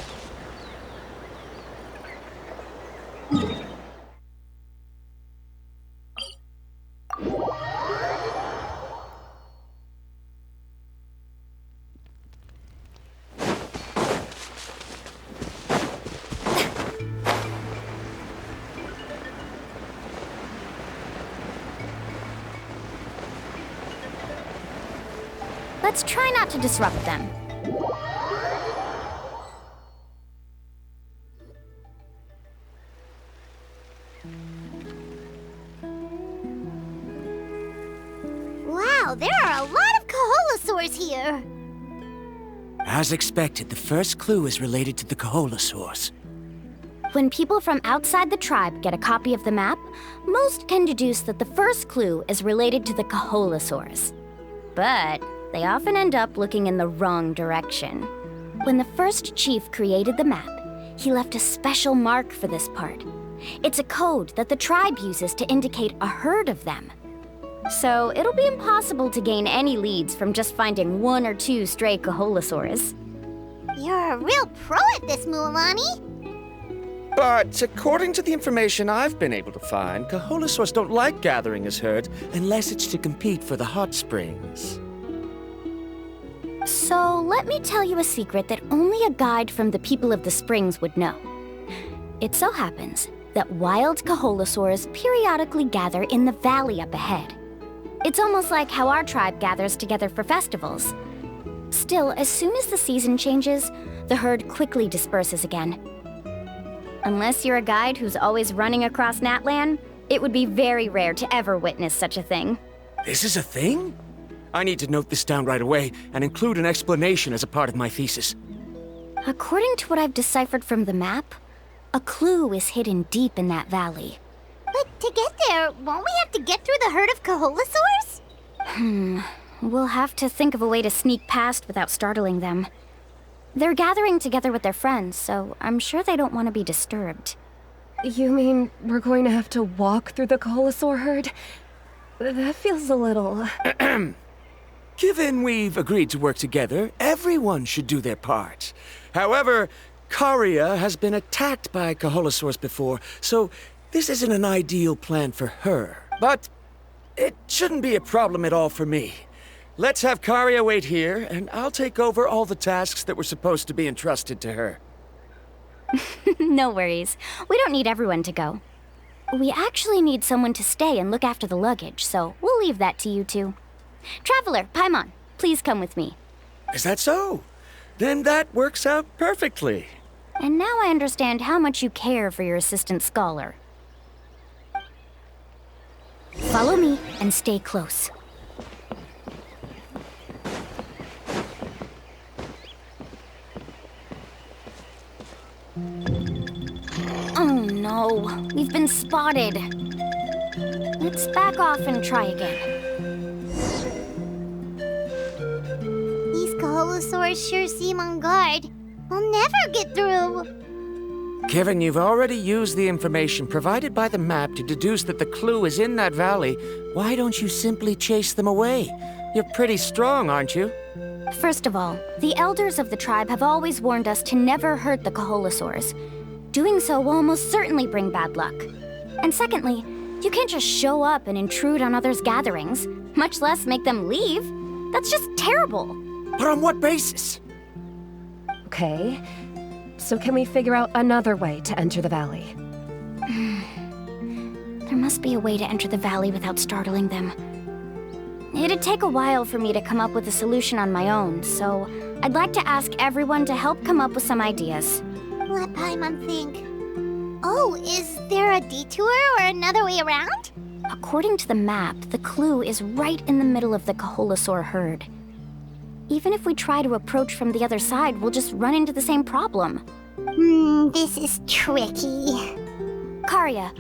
Let's try not to disrupt them. Wow, there are a lot of Kaholosaurs here! As expected, the first clue is related to the Kaholosaurs. When people from outside the tribe get a copy of the map, most can deduce that the first clue is related to the Kaholosaurs. But they often end up looking in the wrong direction. When the first chief created the map, he left a special mark for this part. It's a code that the tribe uses to indicate a herd of them. So it'll be impossible to gain any leads from just finding one or two stray Kaholosaurs. You're a real pro at this, Mualani! But according to the information I've been able to find, Kaholosaurs don't like gathering as herds unless it's to compete for the hot springs. So let me tell you a secret that only a guide from the people of the springs would know. It so happens that wild Kaholosaurs periodically gather in the valley up ahead. It's almost like how our tribe gathers together for festivals. Still, as soon as the season changes, the herd quickly disperses again. Unless you're a guide who's always running across Natlan, it would be very rare to ever witness such a thing. This is a thing? I need to note this down right away and include an explanation as a part of my thesis. According to what I've deciphered from the map, a clue is hidden deep in that valley. But to get there, won't we have to get through the herd of Kaholosaurs? We'll have to think of a way to sneak past without startling them. They're gathering together with their friends, so I'm sure they don't want to be disturbed. You mean we're going to have to walk through the Kaholosaur herd? That feels a little... Given we've agreed to work together, everyone should do their part. However, Karia has been attacked by Kaholosaurs before, so this isn't an ideal plan for her. But it shouldn't be a problem at all for me. Let's have Karia wait here, and I'll take over all the tasks that were supposed to be entrusted to her. No worries. We don't need everyone to go. We actually need someone to stay and look after the luggage, so we'll leave that to you two. Traveler, Paimon, please come with me. Is that so? Then that works out perfectly. And now I understand how much you care for your assistant scholar. Follow me and stay close. Oh no, we've been spotted. Let's back off and try again. These Kaholosaurs sure seem on guard. We'll never get through. Kevin, you've already used the information provided by the map to deduce that the clue is in that valley. Why don't you simply chase them away? You're pretty strong, aren't you? First of all, the elders of the tribe have always warned us to never hurt the Kaholosaurs. Doing so will almost certainly bring bad luck. And secondly, You can't just show up and intrude on others' gatherings, much less make them leave. That's just terrible. But on what basis? Okay, so can we figure out another way to enter the valley? There must be a way to enter the valley without startling them. It'd take a while for me to come up with a solution on my own, so I'd like to ask everyone to help come up with some ideas. Let Paimon think. Oh, is there a detour or another way around? According to the map, the clue is right in the middle of the Kaholasaur herd. Even if we try to approach from the other side, we'll just run into the same problem. This is tricky. Karya,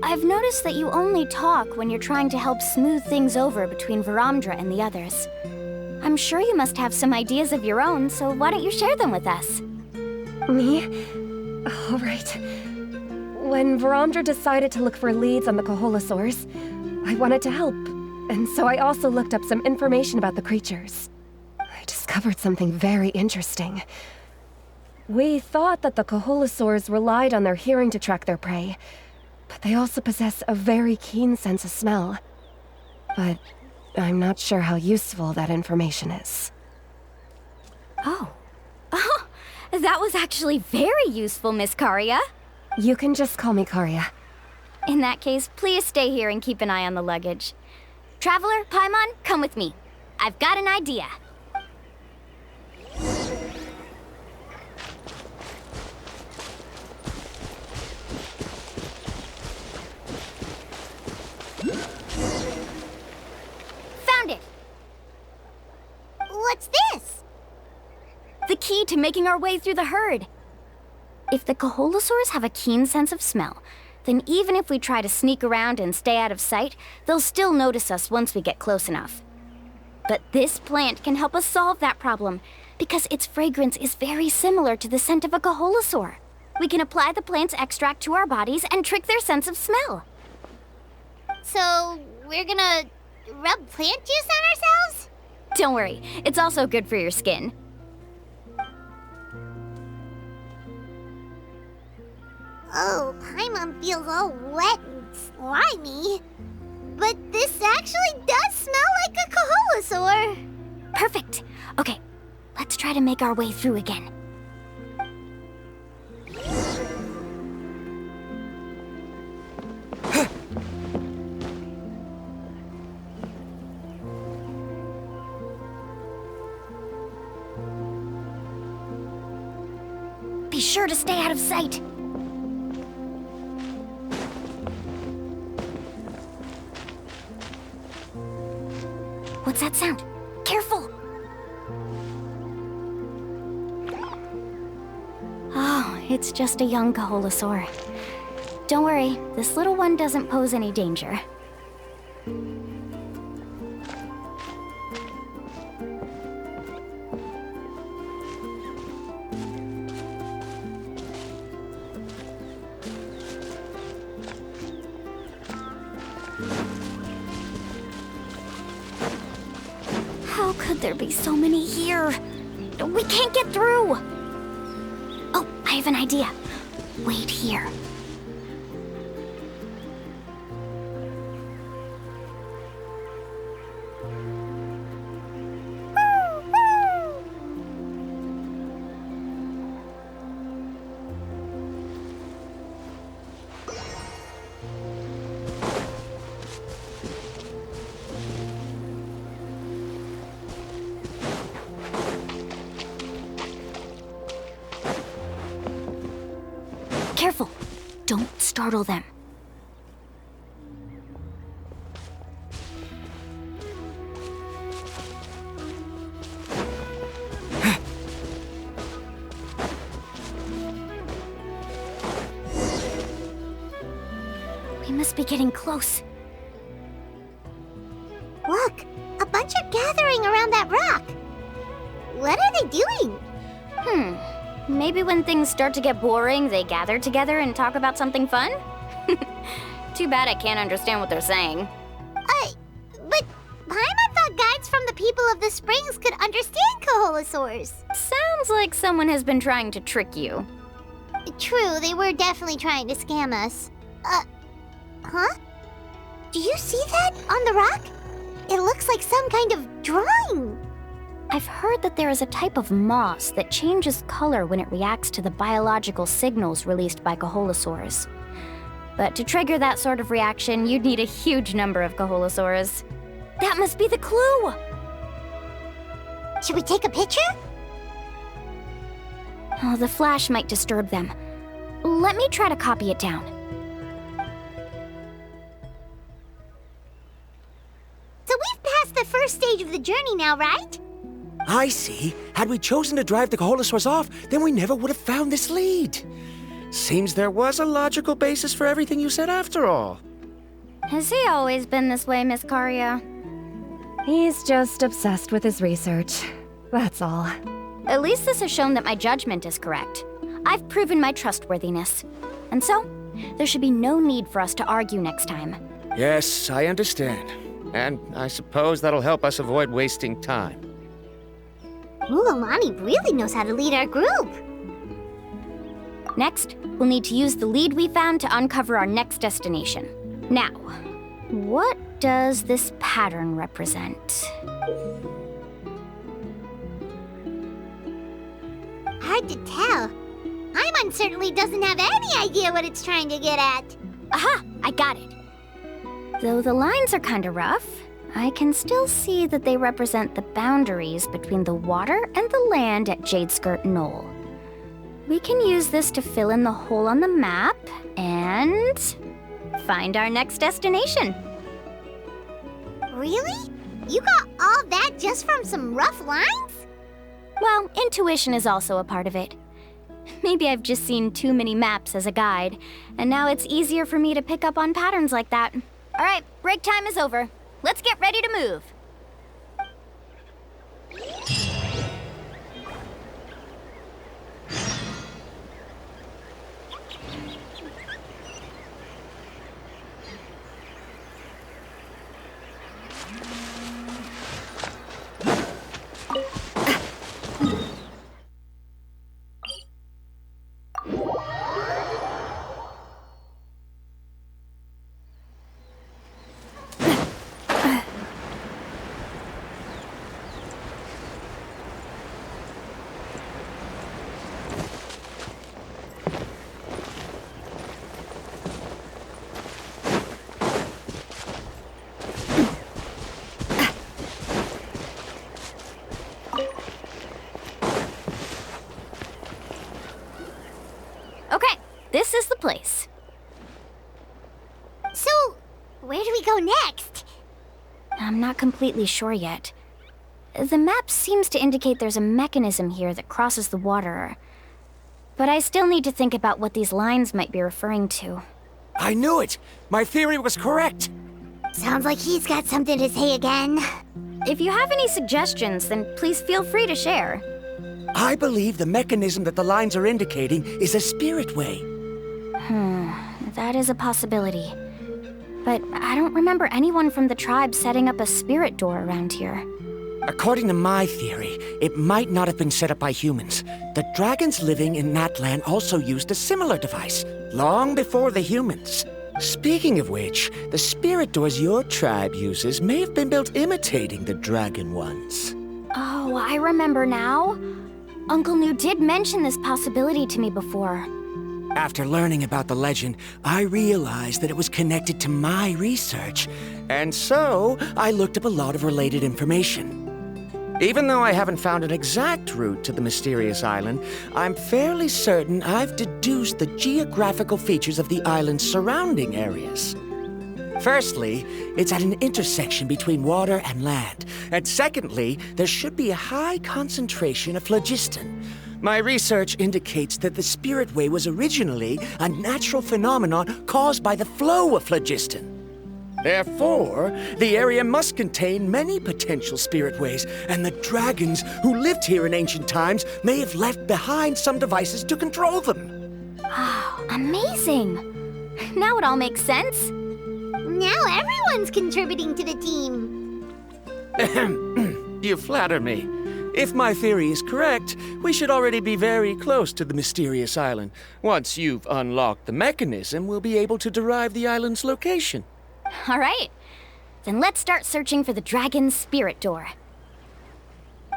I've noticed that you only talk when you're trying to help smooth things over between Varamdra and the others. I'm sure you must have some ideas of your own, so why don't you share them with us? Me? All right. When Varamdra decided to look for leads on the Kaholasaurs, I wanted to help, and so I also looked up some information about the creatures. I discovered something very interesting. We thought that the Kaholasaurs relied on their hearing to track their prey, but they also possess a very keen sense of smell. But I'm not sure how useful that information is. Oh, that was actually very useful, Miss Karya. You can just call me Karya. In that case, please stay here and keep an eye on the luggage. Traveler, Paimon, come with me. I've got an idea. Found it! What's this? The key to making our way through the herd. If the Kaholasaurs have a keen sense of smell, then even if we try to sneak around and stay out of sight, they'll still notice us once we get close enough. But this plant can help us solve that problem, because its fragrance is very similar to the scent of a Kaholasaur. We can apply the plant's extract to our bodies and trick their sense of smell. So, we're gonna rub plant juice on ourselves? Don't worry, it's also good for your skin. Oh, Paimon feels all wet and slimy. But this actually does smell like a Kaholasaur. Perfect. Okay, let's try to make our way through again. Be sure to stay out of sight. What's that sound? Careful! Oh, it's just a young Kaholasaur. Don't worry, this little one doesn't pose any danger. How could there be so many here? We can't get through! Oh, I have an idea. Wait here. Careful! Don't startle them. We must be getting close. Look, a bunch are gathering around that rock. What are they doing? Maybe when things start to get boring, they gather together and talk about something fun? Too bad I can't understand what they're saying. But Paimon thought guides from the people of the springs could understand Kaholasaurs. Sounds like someone has been trying to trick you. True, they were definitely trying to scam us. Huh? Do you see that on the rock? It looks like some kind of drawing. I've heard that there is a type of moss that changes color when it reacts to the biological signals released by Caholosaurs. But to trigger that sort of reaction, you'd need a huge number of Caholosaurs. That must be the clue! Should we take a picture? Oh, the flash might disturb them. Let me try to copy it down. So we've passed the first stage of the journey now, right? I see. Had we chosen to drive the Caholosaurs off, then we never would have found this lead. Seems there was a logical basis for everything you said after all. Has he always been this way, Miss Karia? He's just obsessed with his research. That's all. At least this has shown that my judgment is correct. I've proven my trustworthiness. And so, there should be no need for us to argue next time. Yes, I understand. And I suppose that'll help us avoid wasting time. Mualani really knows how to lead our group. Next, we'll need to use the lead we found to uncover our next destination. Now, what does this pattern represent? Hard to tell. Paimon certainly doesn't have any idea what it's trying to get at. Aha! I got it. Though the lines are kinda rough, I can still see that they represent the boundaries between the water and the land at Jadeskirt Knoll. We can use this to fill in the hole on the map and find our next destination. Really? You got all that just from some rough lines? Well, intuition is also a part of it. Maybe I've just seen too many maps as a guide, and now it's easier for me to pick up on patterns like that. All right, break time is over. Let's get ready to move. Okay, this is the place. So, where do we go next? I'm not completely sure yet. The map seems to indicate there's a mechanism here that crosses the water. But I still need to think about what these lines might be referring to. I knew it! My theory was correct! Sounds like he's got something to say again. If you have any suggestions, then please feel free to share. I believe the mechanism that the lines are indicating is a spirit way. That is a possibility. But I don't remember anyone from the tribe setting up a spirit door around here. According to my theory, it might not have been set up by humans. The dragons living in that land also used a similar device, long before the humans. Speaking of which, the spirit doors your tribe uses may have been built imitating the dragon ones. Oh, I remember now. Uncle New did mention this possibility to me before. After learning about the legend, I realized that it was connected to my research, and so I looked up a lot of related information. Even though I haven't found an exact route to the mysterious island, I'm fairly certain I've deduced the geographical features of the island's surrounding areas. Firstly, it's at an intersection between water and land. And secondly, there should be a high concentration of phlogiston. My research indicates that the Spirit Way was originally a natural phenomenon caused by the flow of phlogiston. Therefore, the area must contain many potential spirit ways, and the dragons who lived here in ancient times may have left behind some devices to control them. Wow, amazing! Now it all makes sense. Now everyone's contributing to the team. You flatter me. If my theory is correct, we should already be very close to the mysterious island. Once you've unlocked the mechanism, we'll be able to derive the island's location. All right. Then let's start searching for the dragon's spirit door.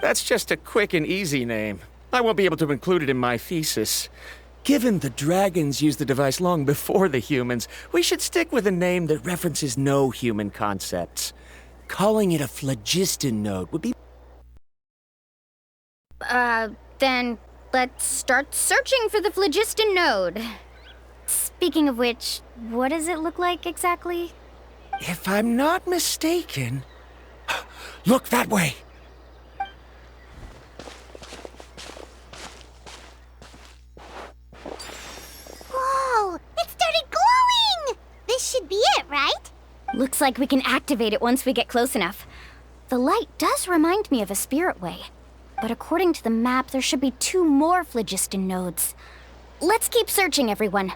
That's just a quick and easy name. I won't be able to include it in my thesis. Given the dragons used the device long before the humans, we should stick with a name that references no human concepts. Calling it a phlogiston node would be... Then let's start searching for the phlogiston node. Speaking of which, what does it look like exactly? If I'm not mistaken... Look that way! Whoa! It started glowing! This should be it, right? Looks like we can activate it once we get close enough. The light does remind me of a spirit way. But according to the map, there should be 2 more phlogiston nodes. Let's keep searching, everyone.